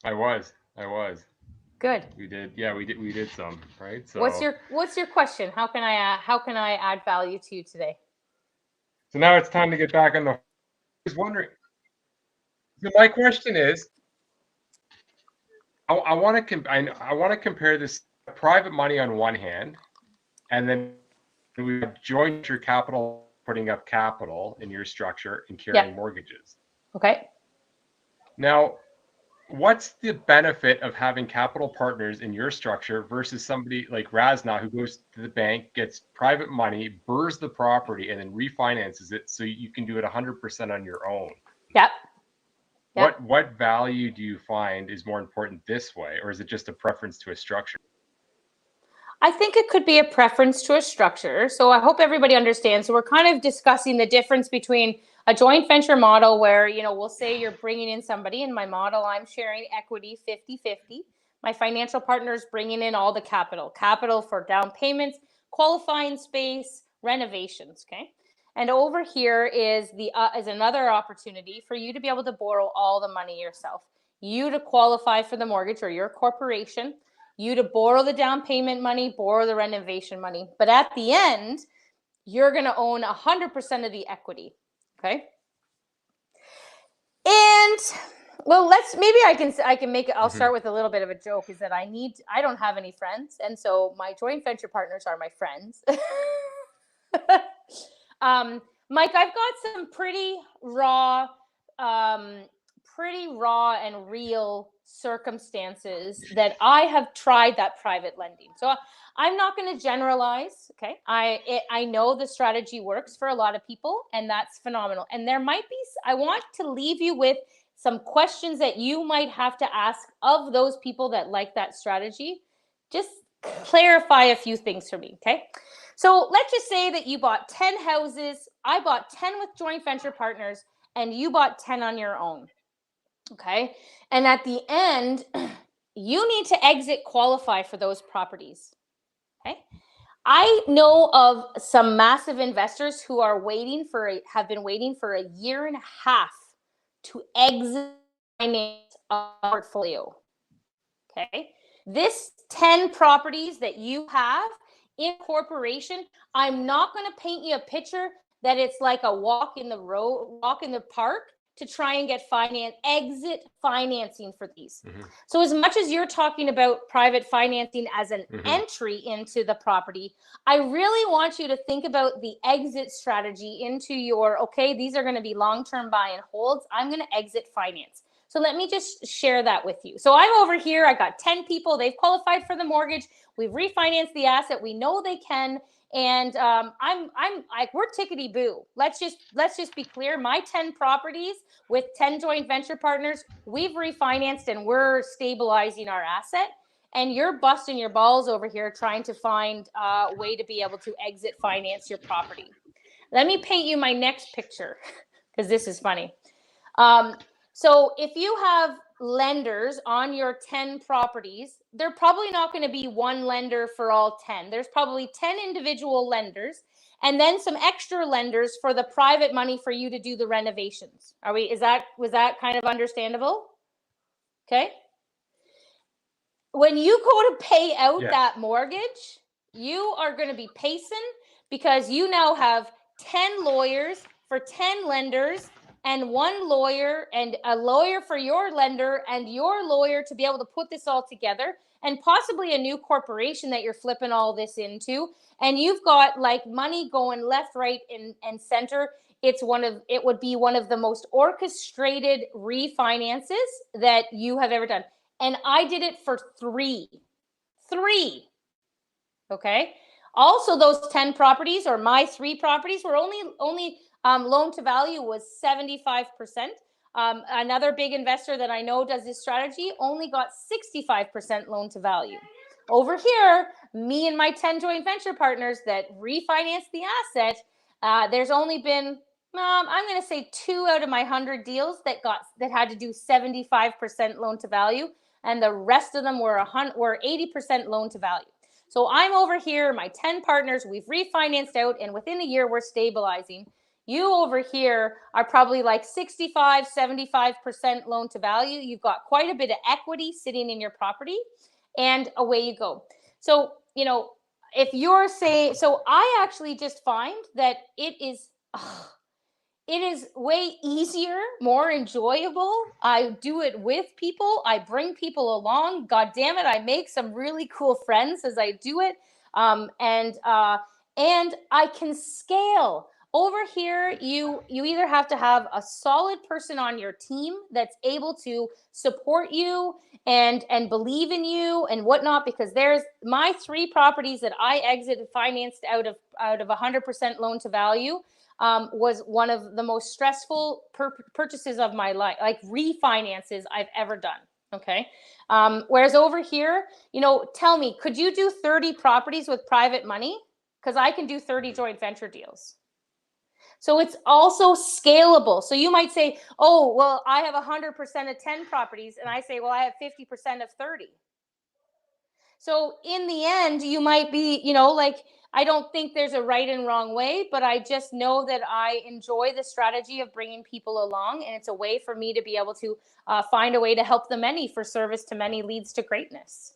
I was. Good. We did. Yeah, we did some, right? So what's your question? How can I add value to you today? So now it's time to get back on the. I was wondering. So my question is, I want to compare this private money on one hand, and then we joint your capital, putting up capital in your structure and carrying mortgages. Okay. Now, what's the benefit of having capital partners in your structure versus somebody like Razna who goes to the bank, gets private money, burrs the property, and then refinances it so you can do it 100% on your own? Yep. Yep. What value do you find is more important this way, or is it just a preference to a structure? I think it could be a preference to a structure. So I hope everybody understands. So we're kind of discussing the difference between a joint venture model where, we'll say you're bringing in somebody. In my model, I'm sharing equity 50-50. My financial partner's bringing in all the capital for down payments, qualifying space, renovations, okay? And over here is another opportunity for you to be able to borrow all the money yourself. You to qualify for the mortgage, or your corporation, you to borrow the down payment money, borrow the renovation money. But at the end, you're going to own 100% of the equity. Okay. And well, I can make it. I'll start with a little bit of a joke, is that I don't have any friends. And so my joint venture partners are my friends. Mike, I've got some pretty raw and real circumstances that I have tried that private lending. So I'm not going to generalize. Okay. I know the strategy works for a lot of people, and that's phenomenal. And I want to leave you with some questions that you might have to ask of those people that like that strategy. Just clarify a few things for me. Okay. So let's just say that you bought 10 houses. I bought 10 with joint venture partners, and you bought 10 on your own. Okay. And at the end, you need to exit qualify for those properties. Okay. I know of some massive investors who are have been waiting for a year and a half to exit finance a portfolio. Okay. This 10 properties that you have in corporation, I'm not going to paint you a picture that it's like a walk in the park to try and get exit financing for these. Mm-hmm. So as much as you're talking about private financing as an entry into the property, I really want you to think about the exit strategy into these are going to be long-term buy and holds. I'm going to exit finance. So let me just share that with you. So I'm over here. I got 10 people. They've qualified for the mortgage. We've refinanced the asset. We know they can. And we're tickety boo. Let's just be clear. My 10 properties with 10 joint venture partners, we've refinanced and we're stabilizing our asset. And you're busting your balls over here trying to find a way to be able to exit finance your property. Let me paint you my next picture, because this is funny. So if you have lenders on your 10 properties, they're probably not going to be one lender for all 10. There's probably 10 individual lenders, and then some extra lenders for the private money for you to do the renovations. Was that kind of understandable? Okay. When you go to pay out that mortgage, you are going to be pacing, because you now have 10 lawyers for 10 lenders, and one lawyer, and a lawyer for your lender, and your lawyer to be able to put this all together, and possibly a new corporation that you're flipping all this into. And you've got like money going left, right, and center. It would be one of the most orchestrated refinances that you have ever done. And I did it for three. Okay. Also, those 10 properties, or my 3 properties, were only loan to value was 75%. Another big investor that I know does this strategy only got 65% loan to value. Over here, me and my 10 joint venture partners that refinanced the asset, there's only been, I'm going to say 2 out of my 100 deals that had to do 75% loan to value, and the rest of them were 80% loan to value. So I'm over here, my 10 partners, we've refinanced out, and within a year, we're stabilizing. You over here are probably like 65, 75% loan to value. You've got quite a bit of equity sitting in your property, and away you go. So, if you're saying, so I actually just find that it is way easier, more enjoyable. I do it with people. I bring people along. God damn it, I make some really cool friends as I do it. And I can scale over here, you either have to have a solid person on your team that's able to support you and believe in you and whatnot, because there's my 3 properties that I exited financed out of 100% loan to value. Was one of the most stressful purchases of my life, like refinances I've ever done. Okay. Whereas over here, tell me, could you do 30 properties with private money? Because I can do 30 joint venture deals. So it's also scalable. So you might say, oh, well, I have 100% of 10 properties. And I say, well, I have 50% of 30. So in the end, you might be, I don't think there's a right and wrong way, but I just know that I enjoy the strategy of bringing people along. And it's a way for me to be able to find a way to help the many, for service to many leads to greatness.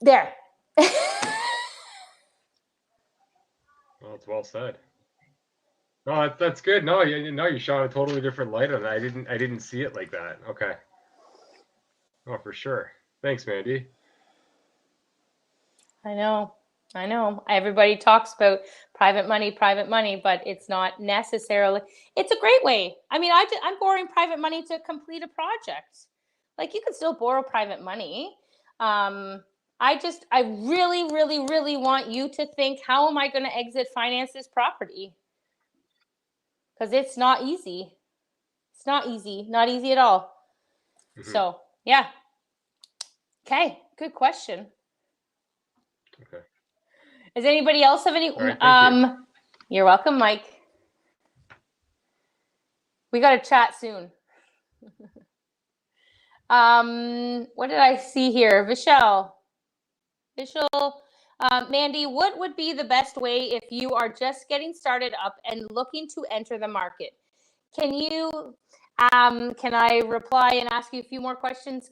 There. Well, it's well said. No, that's good. No, you shot a totally different light on it. I didn't see it like that. Okay. Oh, for sure. Thanks, Mandy. I know. Everybody talks about private money, but it's not necessarily. It's a great way. I mean, I'm borrowing private money to complete a project. Like, you can still borrow private money. I really, really, really want you to think, how am I going to exit finance this property? Because it's not easy. It's not easy at all. Mm-hmm. So, yeah. Okay, good question. Okay. Does anybody else have any? Right, You're welcome, Mike. We got to chat soon. What did I see here? Vishal, Mandy, what would be the best way if you are just getting started up and looking to enter the market? Can I reply and ask you a few more questions?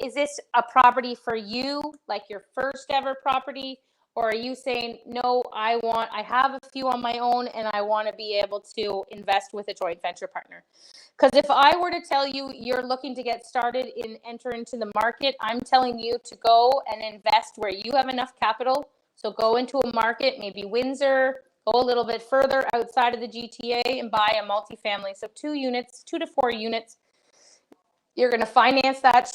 Is this a property for you, like your first ever property? Or are you saying, no, I have a few on my own and I want to be able to invest with a joint venture partner? Because if I were to tell you you're looking to get started and enter into the market, I'm telling you to go and invest where you have enough capital. So go into a market, maybe Windsor, go a little bit further outside of the GTA and buy a multifamily. So 2 to 4 units. You're going to finance that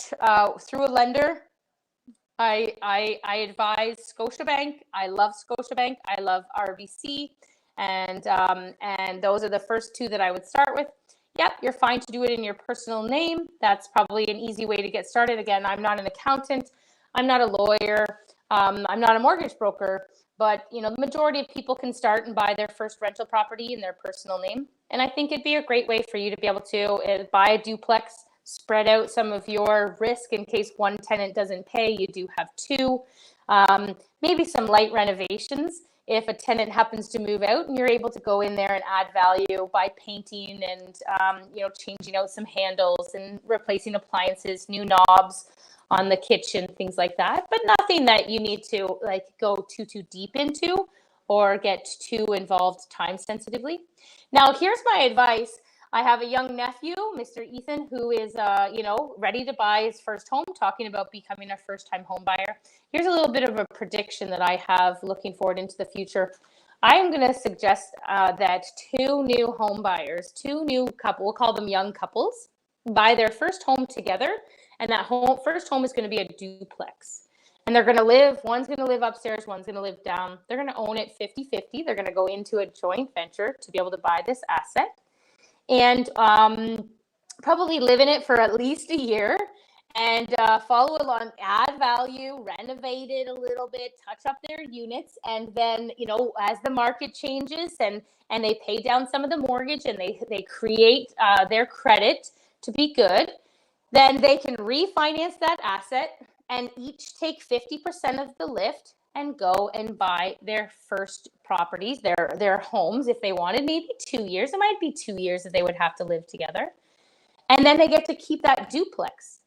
through a lender. I advise Scotiabank. I love Scotiabank. I love RBC. And those are the first 2 that I would start with. Yep, you're fine to do it in your personal name. That's probably an easy way to get started. Again, I'm not an accountant. I'm not a lawyer. I'm not a mortgage broker. But, the majority of people can start and buy their first rental property in their personal name. And I think it'd be a great way for you to be able to buy a duplex, spread out some of your risk in case one tenant doesn't pay. You do have 2. Maybe some light renovations if a tenant happens to move out, and you're able to go in there and add value by painting and, changing out some handles and replacing appliances, new knobs on the kitchen, things like that, but nothing that you need to go too deep into or get too involved time sensitively. Now, here's my advice. I have a young nephew, Mr. Ethan, who is, ready to buy his first home, talking about becoming a first-time home buyer. Here's a little bit of a prediction that I have looking forward into the future. I am going to suggest that 2 new home buyers, 2 new couple, we'll call them young couples, buy their first home together. And that first home is going to be a duplex. And they're going to live, one's going to live upstairs, one's going to live down. They're going to own it 50-50. They're going to go into a joint venture to be able to buy this asset. And probably live in it for at least a year and follow along, add value, renovate it a little bit, touch up their units. And then, as the market changes and they pay down some of the mortgage and they create their credit to be good, then they can refinance that asset and each take 50% of the lift and go and buy their first properties, their homes, if they wanted, maybe 2 years. It might be 2 years that they would have to live together. And then they get to keep that duplex.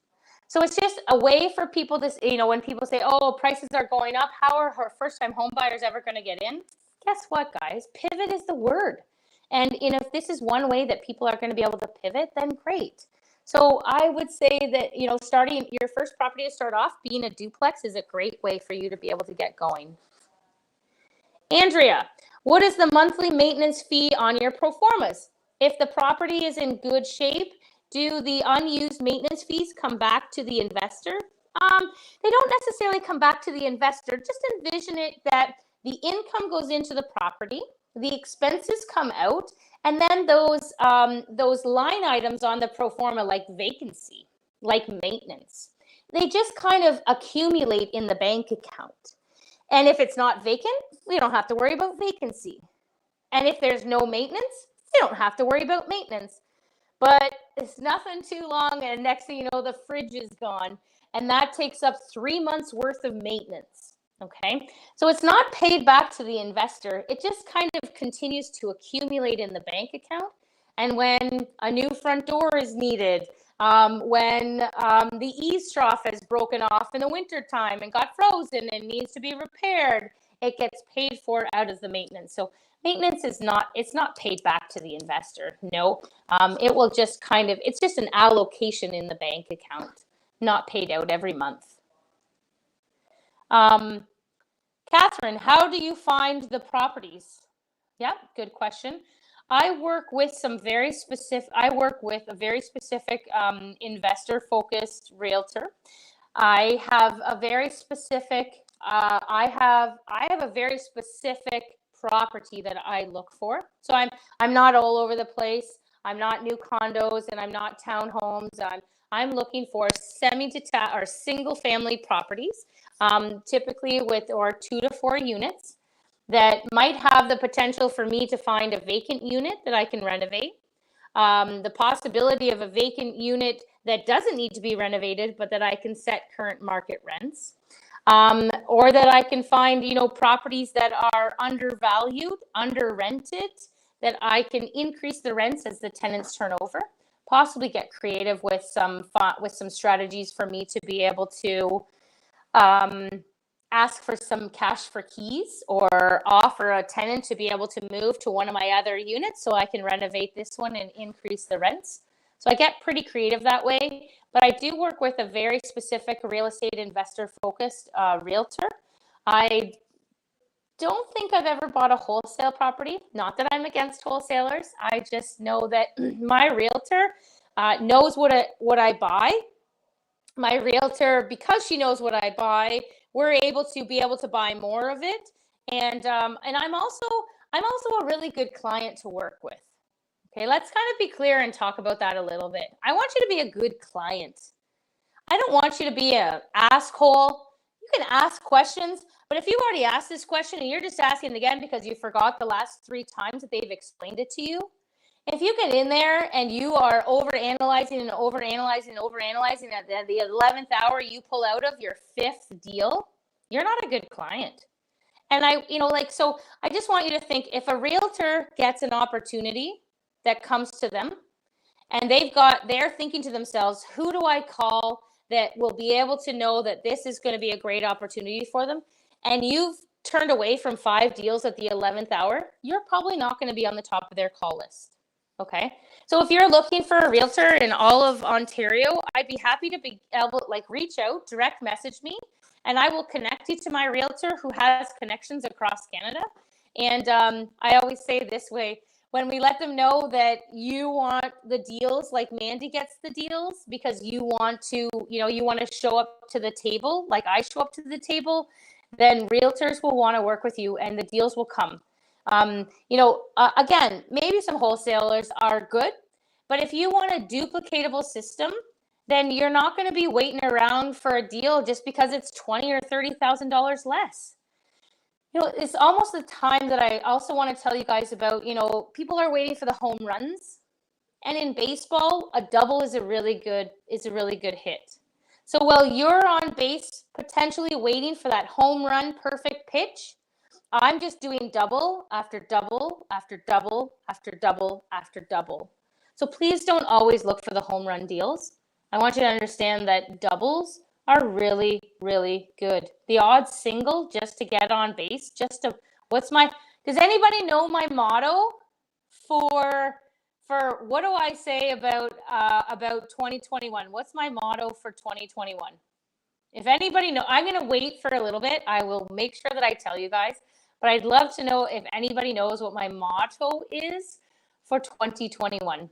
So it's just a way for people to, when people say, oh, prices are going up, how are her first-time home buyers ever going to get in? Guess what, guys? Pivot is the word. And, if this is one way that people are going to be able to pivot, then great. So I would say that, starting your first property to start off, being a duplex is a great way for you to be able to get going. Andrea, what is the monthly maintenance fee on your pro formas? If the property is in good shape, do the unused maintenance fees come back to the investor? They don't necessarily come back to the investor. Just envision it that the income goes into the property, the expenses come out, and then those line items on the pro forma, like vacancy, like maintenance, they just kind of accumulate in the bank account. And if it's not vacant, we don't have to worry about vacancy. And if there's no maintenance, we don't have to worry about maintenance. But it's nothing too long, and next thing you know, the fridge is gone. And that takes up 3 months worth of maintenance. Okay. So it's not paid back to the investor. It just kind of continues to accumulate in the bank account. And when a new front door is needed, when the eaves trough has broken off in the wintertime and got frozen and needs to be repaired, it gets paid for out of the maintenance. So maintenance is not, it's not paid back to the investor. No, it will just kind of, it's just an allocation in the bank account, not paid out every month. Catherine, how do you find the properties? Yeah, good question. I work with a very specific investor-focused realtor. I have a very specific, I have a very specific property that I look for. So I'm not all over the place. I'm not new condos and I'm not townhomes. I'm looking for semi-detached or single-family properties, typically with 2 to 4 units that might have the potential for me to find a vacant unit that I can renovate. The possibility of a vacant unit that doesn't need to be renovated, but that I can set current market rents. Or that I can find, properties that are undervalued, under rented, that I can increase the rents as the tenants turn over. Possibly get creative with some strategies for me to be able to ask for some cash for keys or offer a tenant to be able to move to one of my other units so I can renovate this one and increase the rents. So I get pretty creative that way, but I do work with a very specific real estate investor focused realtor. I don't think I've ever bought a wholesale property. Not that I'm against wholesalers. I just know that my realtor knows what I buy. My realtor, because she knows what I buy, we're able to buy more of it. And I'm also a really good client to work with. Okay, let's kind of be clear and talk about that a little bit. I want you to be a good client. I don't want you to be an asshole. You can ask questions, but if you already asked this question and you're just asking again because you forgot the last 3 times that they've explained it to you, if you get in there and you are overanalyzing and overanalyzing and overanalyzing, at the 11th hour you pull out of your 5th deal, you're not a good client. And so I just want you to think, if a realtor gets an opportunity that comes to them and they're thinking to themselves, who do I call that will be able to know that this is going to be a great opportunity for them? And you've turned away from 5 deals at the 11th hour, you're probably not going to be on the top of their call list. Okay. So if you're looking for a realtor in all of Ontario, I'd be happy to be able to reach out, direct message me, and I will connect you to my realtor who has connections across Canada. And I always say this way, when we let them know that you want the deals like Mandy gets the deals because you want to show up to the table like I show up to the table, then realtors will want to work with you and the deals will come. Again, maybe some wholesalers are good, but if you want a duplicatable system, then you're not going to be waiting around for a deal just because it's $20,000 or $30,000 less. It's almost the time that I also want to tell you guys about, people are waiting for the home runs, and in baseball, a double is a really good hit. So while you're on base, potentially waiting for that home run perfect pitch, I'm just doing double after double after double after double after double. So please don't always look for the home run deals. I want you to understand that doubles are really, really good. The odd single just to get on base, does anybody know my motto for what do I say about 2021? What's my motto for 2021? If anybody know, I'm going to wait for a little bit. I will make sure that I tell you guys. But I'd love to know if anybody knows what my motto is for 2021.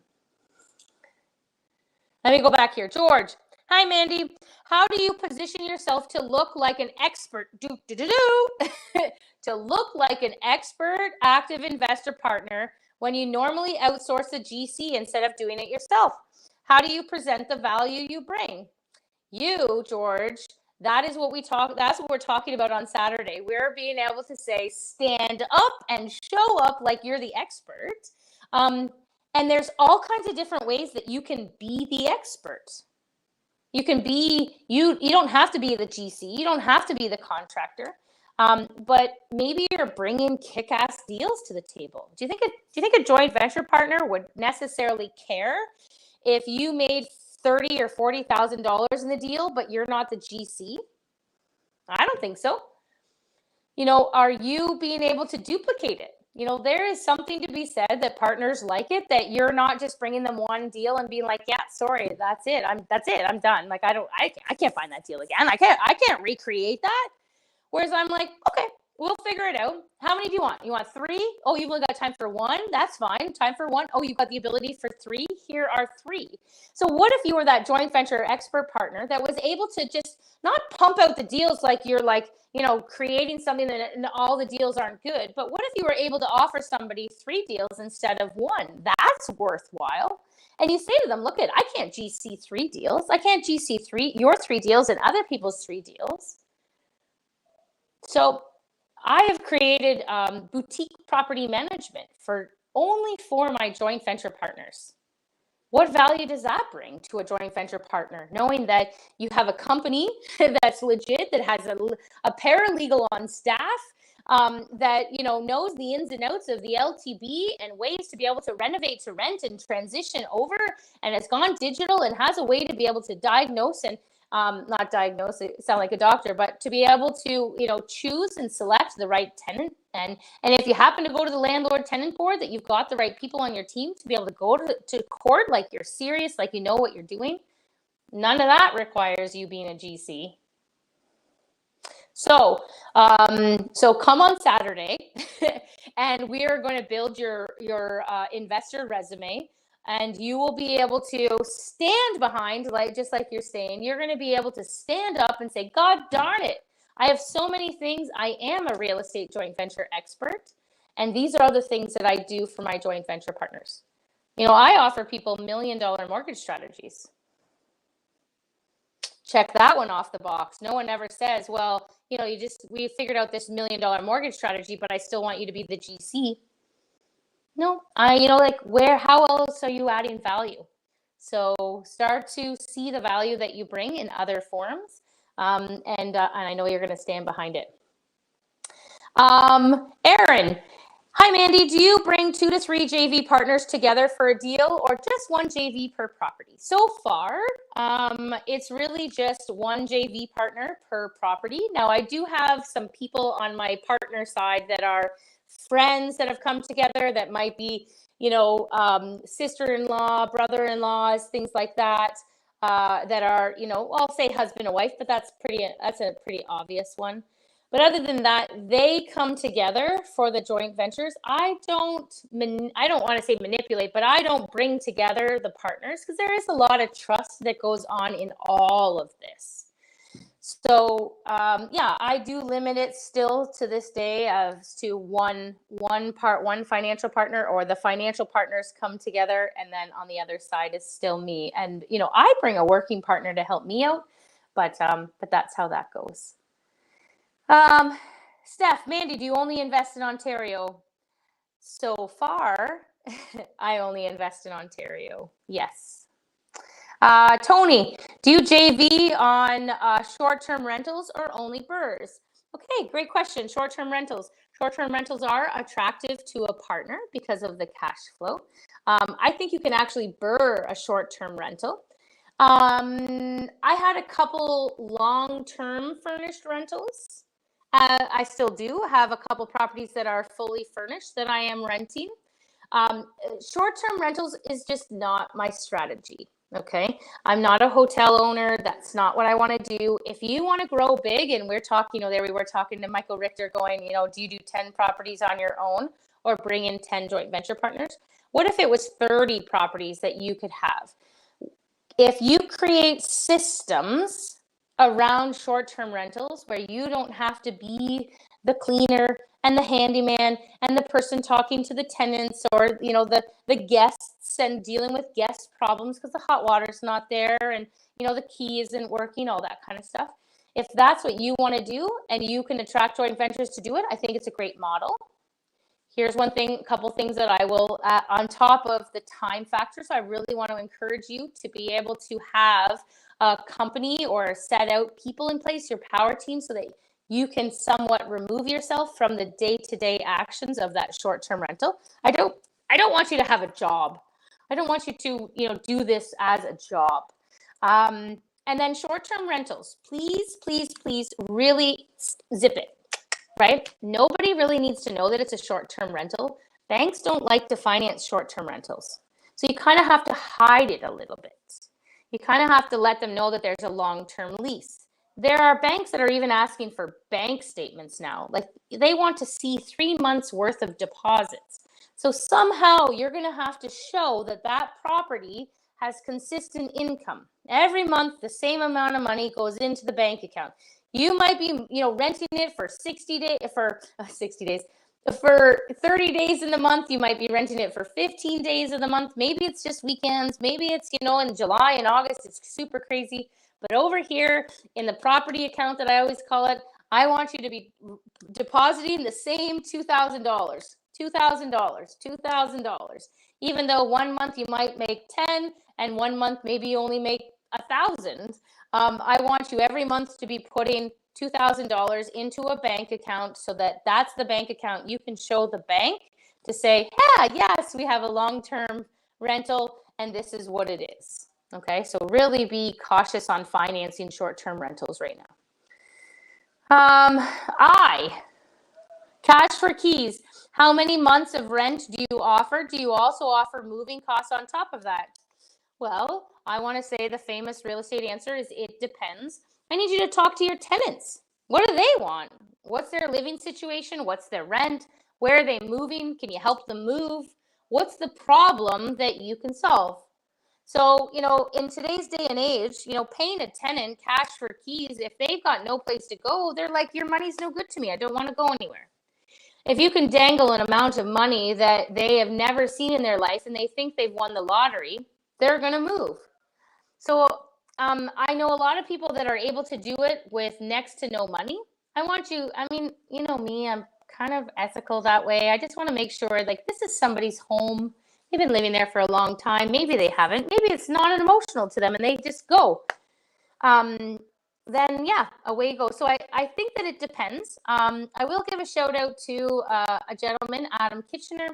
Let me go back here. George. Hi, Mandy. How do you position yourself to look like an expert? To look like an expert active investor partner when you normally outsource a GC instead of doing it yourself? How do you present the value you bring? You, George, that's what we're talking about on Saturday. We're being able to say, stand up and show up like you're the expert. And there's all kinds of different ways that you can be the expert. You can be, you don't have to be the GC. You don't have to be the contractor. But maybe you're bringing kick-ass deals to the table. Do you think a joint venture partner would necessarily care if you made $30,000 or $40,000 in the deal, but you're not the GC? I don't think so. Are you being able to duplicate it? There is something to be said that partners like it, that you're not just bringing them one deal and being like, yeah, sorry, that's it. I'm done. Like, I can't find that deal again. I can't recreate that. Whereas I'm like, okay, we'll figure it out. How many do you want? You want 3? Oh, you've only got time for 1? That's fine. Time for 1. Oh, you've got the ability for 3? Here are 3. So what if you were that joint venture expert partner that was able to just not pump out the deals like you're like, creating something that all the deals aren't good. But what if you were able to offer somebody 3 deals instead of 1? That's worthwhile. And you say to them, look, I can't GC 3 deals. I can't GC your 3 deals and other people's 3 deals. So I have created boutique property management only for my joint venture partners. What value does that bring to a joint venture partner? Knowing that you have a company that's legit, that has a paralegal on staff, that knows the ins and outs of the LTB and ways to be able to renovate to rent and transition over, and has gone digital and has a way to be able to diagnose and not diagnose, it sound like a doctor, but to be able to, choose and select the right tenant. And if you happen to go to the landlord tenant board, that you've got the right people on your team to be able to go to court, like you're serious, like you know what you're doing. None of that requires you being a GC. So come on Saturday and we are going to build your investor resume. And you will be able to stand behind, just like you're saying, you're going to be able to stand up and say, God darn it, I have so many things. I am a real estate joint venture expert. And these are the things that I do for my joint venture partners. I offer people $1 million mortgage strategies. Check that one off the box. No one ever says, well, we figured out this $1 million mortgage strategy, but I still want you to be the GC. No, how else are you adding value? So start to see the value that you bring in other forms. And I know you're going to stand behind it. Aaron, hi, Mandy. Do you bring 2 to 3 JV partners together for a deal, or just 1 JV per property? So far, it's really just 1 JV partner per property. Now, I do have some people on my partner side that are friends that have come together, that might be, sister-in-law, brother-in-laws, things like that, that are, I'll say husband and wife, but that's a pretty obvious one. But other than that, they come together for the joint ventures. I don't want to say manipulate, but I don't bring together the partners, because there is a lot of trust that goes on in all of this. So I do limit it still to this day as to one financial partner, or the financial partners come together, and then on the other side is still me. And I bring a working partner to help me out, but that's how that goes. Steph, Mandy, do you only invest in Ontario? So far, I only invest in Ontario. Yes. Tony, do you JV on short-term rentals or only BRRRRs? Okay, great question. Short-term rentals. Short-term rentals are attractive to a partner because of the cash flow. I think you can actually BRRRR a short-term rental. I had a couple long-term furnished rentals. I still do have a couple properties that are fully furnished that I am renting. Short-term rentals is just not my strategy. Okay. I'm not a hotel owner. That's not what I want to do. If you want to grow big, and we're talking, there we were talking to Michael Richter going, do you do 10 properties on your own or bring in 10 joint venture partners? What if it was 30 properties that you could have? If you create systems around short-term rentals where you don't have to be the cleaner and the handyman and the person talking to the tenants or the guests and dealing with guest problems because the hot water's not there and the key isn't working, all that kind of stuff. If that's what you want to do and you can attract joint ventures to do it, I think it's a great model. Here's one thing, a couple things that I will, on top of the time factor. So I really want to encourage you to be able to have a company or set out people in place, your power team, so that you can somewhat remove yourself from the day-to-day actions of that short-term rental. I don't want you to have a job. I don't want you to, do this as a job. And then short-term rentals, please, please, please really zip it. Right? Nobody really needs to know that it's a short-term rental. Banks don't like to finance short-term rentals. So you kind of have to hide it a little bit. You kind of have to let them know that there's a long-term lease. There are banks that are even asking for bank statements now. Like they want to see 3 months worth of deposits. So somehow you're going to have to show that that property has consistent income. Every month, the same amount of money goes into the bank account. You might be, renting it for 60 days, for 30 days in the month. You might be renting it for 15 days of the month. Maybe it's just weekends. Maybe it's, in July and August, it's super crazy. But over here in the property account that I always call it, I want you to be depositing the same $2,000, $2,000. Even though 1 month you might make 10 and 1 month maybe you only make 1,000. I want you every month to be putting $2,000 into a bank account so that that's the bank account you can show the bank to say, yes, we have a long-term rental and this is what it is. Okay, so really be cautious on financing short-term rentals right now. Cash for keys. How many months of rent do you offer? Do you also offer moving costs on top of that? Well, I want to say the famous real estate answer is it depends. I need you to talk to your tenants. What do they want? What's their living situation? What's their rent? Where are they moving? Can you help them move? What's the problem that you can solve? So, in today's day and age, paying a tenant cash for keys, if they've got no place to go, they're like, your money's no good to me. I don't want to go anywhere. If you can dangle an amount of money that they have never seen in their life and they think they've won the lottery, they're going to move. So I know a lot of people that are able to do it with next to no money. You know me, I'm kind of ethical that way. I just want to make sure like this is somebody's home. They've been living there for a long time. Maybe they haven't. Maybe it's not emotional to them and they just go. Then away you go. So I think that it depends. I will give a shout out to a gentleman, Adam Kitchener,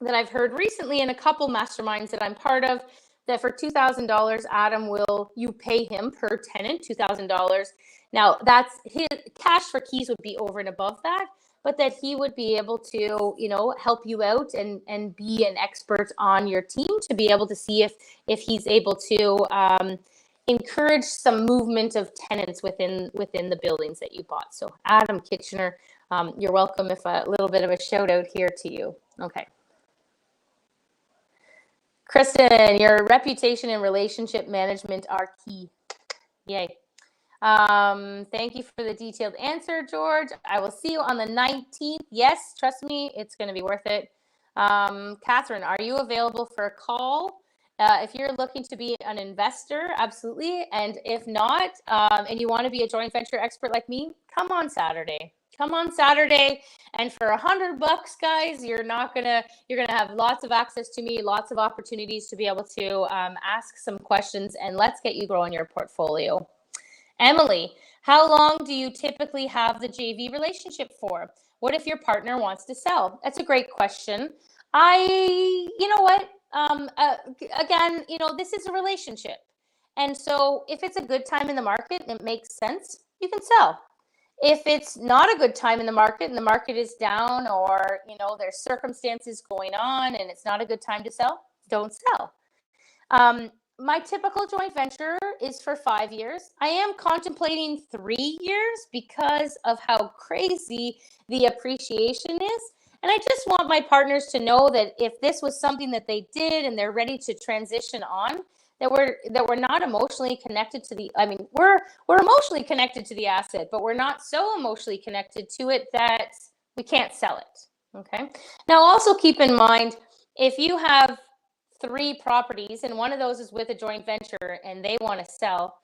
that I've heard recently in a couple masterminds that I'm part of, that for $2,000, Adam you pay him per tenant $2,000. Now that's his cash for keys would be over and above that, but that he would be able to, help you out and be an expert on your team to be able to see if he's able to encourage some movement of tenants within the buildings that you bought. So Adam Kitchener, you're welcome. If a little bit of a shout out here to you. Okay. Kristen, your reputation and relationship management are key. Yay. Thank you for the detailed answer, George. I will see you on the 19th. Yes, trust me, it's going to be worth it. Catherine, are you available for a call? If you're looking to be an investor, absolutely. And if not, and you want to be a joint venture expert like me, come on Saturday. Come on Saturday, and for $100, guys, you're gonna have lots of access to me, lots of opportunities to be able to ask some questions, and let's get you growing your portfolio. Emily, how long do you typically have the JV relationship for? What if your partner wants to sell? That's a great question. You know what? Again, this is a relationship, and so if it's a good time in the market and it makes sense, you can sell. If it's not a good time in the market and the market is down, or, there's circumstances going on and it's not a good time to sell, don't sell. my typical joint venture is for 5 years. I am contemplating 3 years because of how crazy the appreciation is. And I just want my partners to know that if this was something that they did and they're ready to transition on, that we're not emotionally connected to the, I mean, we're emotionally connected to the asset, but we're not so emotionally connected to it that we can't sell it. Okay. Now also keep in mind, if you have 3 properties and one of those is with a joint venture and they want to sell,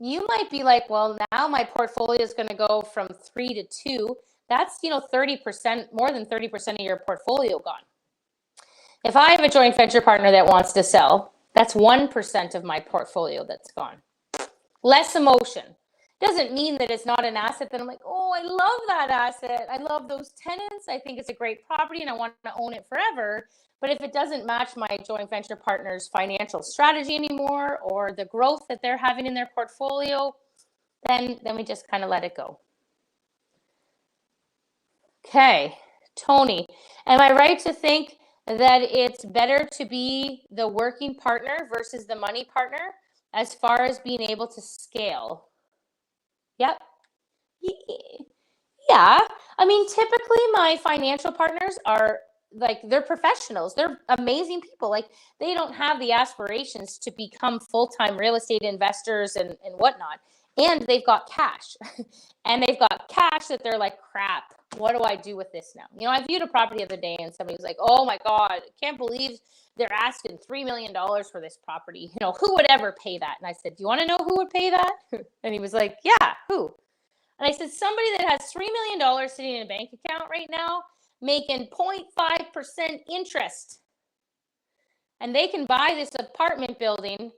you might be like, well, now my portfolio is going to go from 3 to 2. That's, 30%, more than 30% of your portfolio gone. If I have a joint venture partner that wants to sell, that's 1% of my portfolio that's gone. Less emotion. Doesn't mean that it's not an asset that I'm like, oh, I love that asset. I love those tenants. I think it's a great property and I want to own it forever. But if it doesn't match my joint venture partner's financial strategy anymore or the growth that they're having in their portfolio, then we just kind of let it go. Okay, Tony, am I right to think that it's better to be the working partner versus the money partner as far as being able to scale? Yep. Yeah. I mean, typically my financial partners are like, they're professionals. They're amazing people. Like, they don't have the aspirations to become full-time real estate investors and whatnot. And they've got cash. And they've got cash that they're like, crap, what do I do with this now? I viewed a property the other day and somebody was like, oh my God, I can't believe they're asking $3 million for this property. Who would ever pay that? And I said, do you want to know who would pay that? And he was like, yeah, who? And I said, somebody that has $3 million sitting in a bank account right now, making 0.5% interest. And they can buy this apartment building.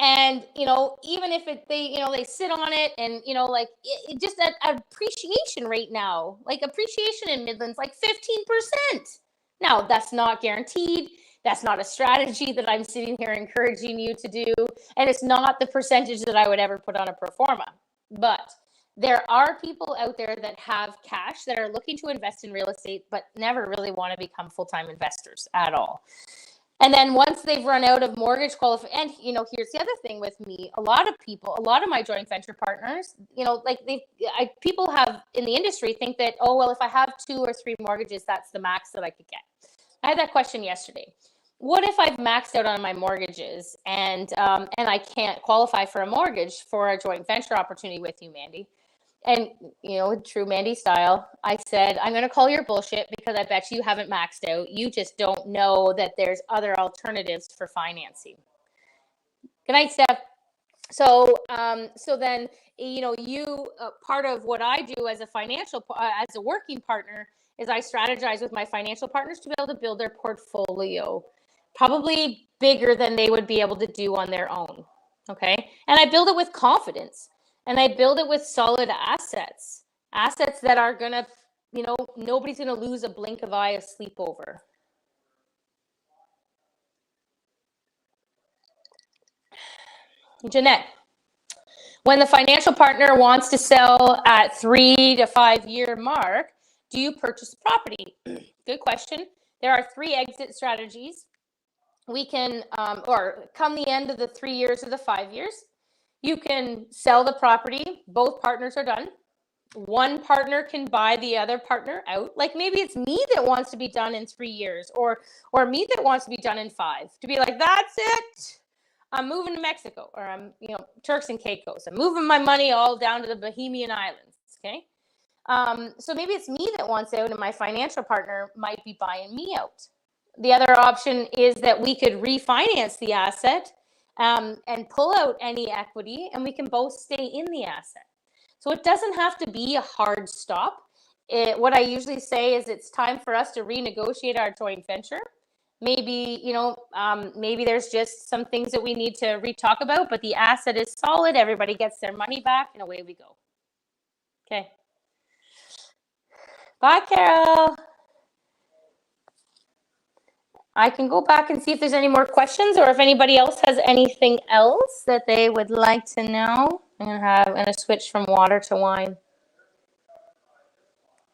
And, even if they sit on it and, it just that appreciation rate now, like appreciation in Midlands, like 15%. Now, that's not guaranteed. That's not a strategy that I'm sitting here encouraging you to do. And it's not the percentage that I would ever put on a pro forma. But there are people out there that have cash that are looking to invest in real estate, but never really want to become full-time investors at all. And then once they've run out of mortgage qualification, and here's the other thing with me, a lot of my joint venture partners, people have in the industry think that, oh, well, if I have 2 or 3 mortgages, that's the max that I could get. I had that question yesterday. What if I've maxed out on my mortgages and I can't qualify for a mortgage for a joint venture opportunity with you, Mandy? And, true Mandy style, I said, I'm going to call your bullshit because I bet you haven't maxed out. You just don't know that there's other alternatives for financing. Good night, Steph. So then, part of what I do as a working partner is I strategize with my financial partners to be able to build their portfolio, probably bigger than they would be able to do on their own. Okay. And I build it with confidence. And I build it with solid assets that are going to, nobody's going to lose a blink of eye of sleep over. Jeanette, when the financial partner wants to sell at 3 to 5 year mark, do you purchase the property? Good question. There are 3 exit strategies. We can, or come the end of the 3 years or the 5 years, you can sell the property. Both partners are done. One partner can buy the other partner out. Like maybe it's me that wants to be done in 3 years or me that wants to be done in 5. To be like, that's it. I'm moving to Mexico, or I'm, Turks and Caicos. I'm moving my money all down to the Bahamian Islands. Okay. So maybe it's me that wants out and my financial partner might be buying me out. The other option is that we could refinance the asset and pull out any equity, and we can both stay in the asset. So it doesn't have to be a hard stop. What I usually say is it's time for us to renegotiate our joint venture. Maybe, maybe there's just some things that we need to re-talk about, but the asset is solid. Everybody gets their money back, and away we go. Okay. Bye, Carol. I can go back and see if there's any more questions or if anybody else has anything else that they would like to know. I'm going to switch from water to wine.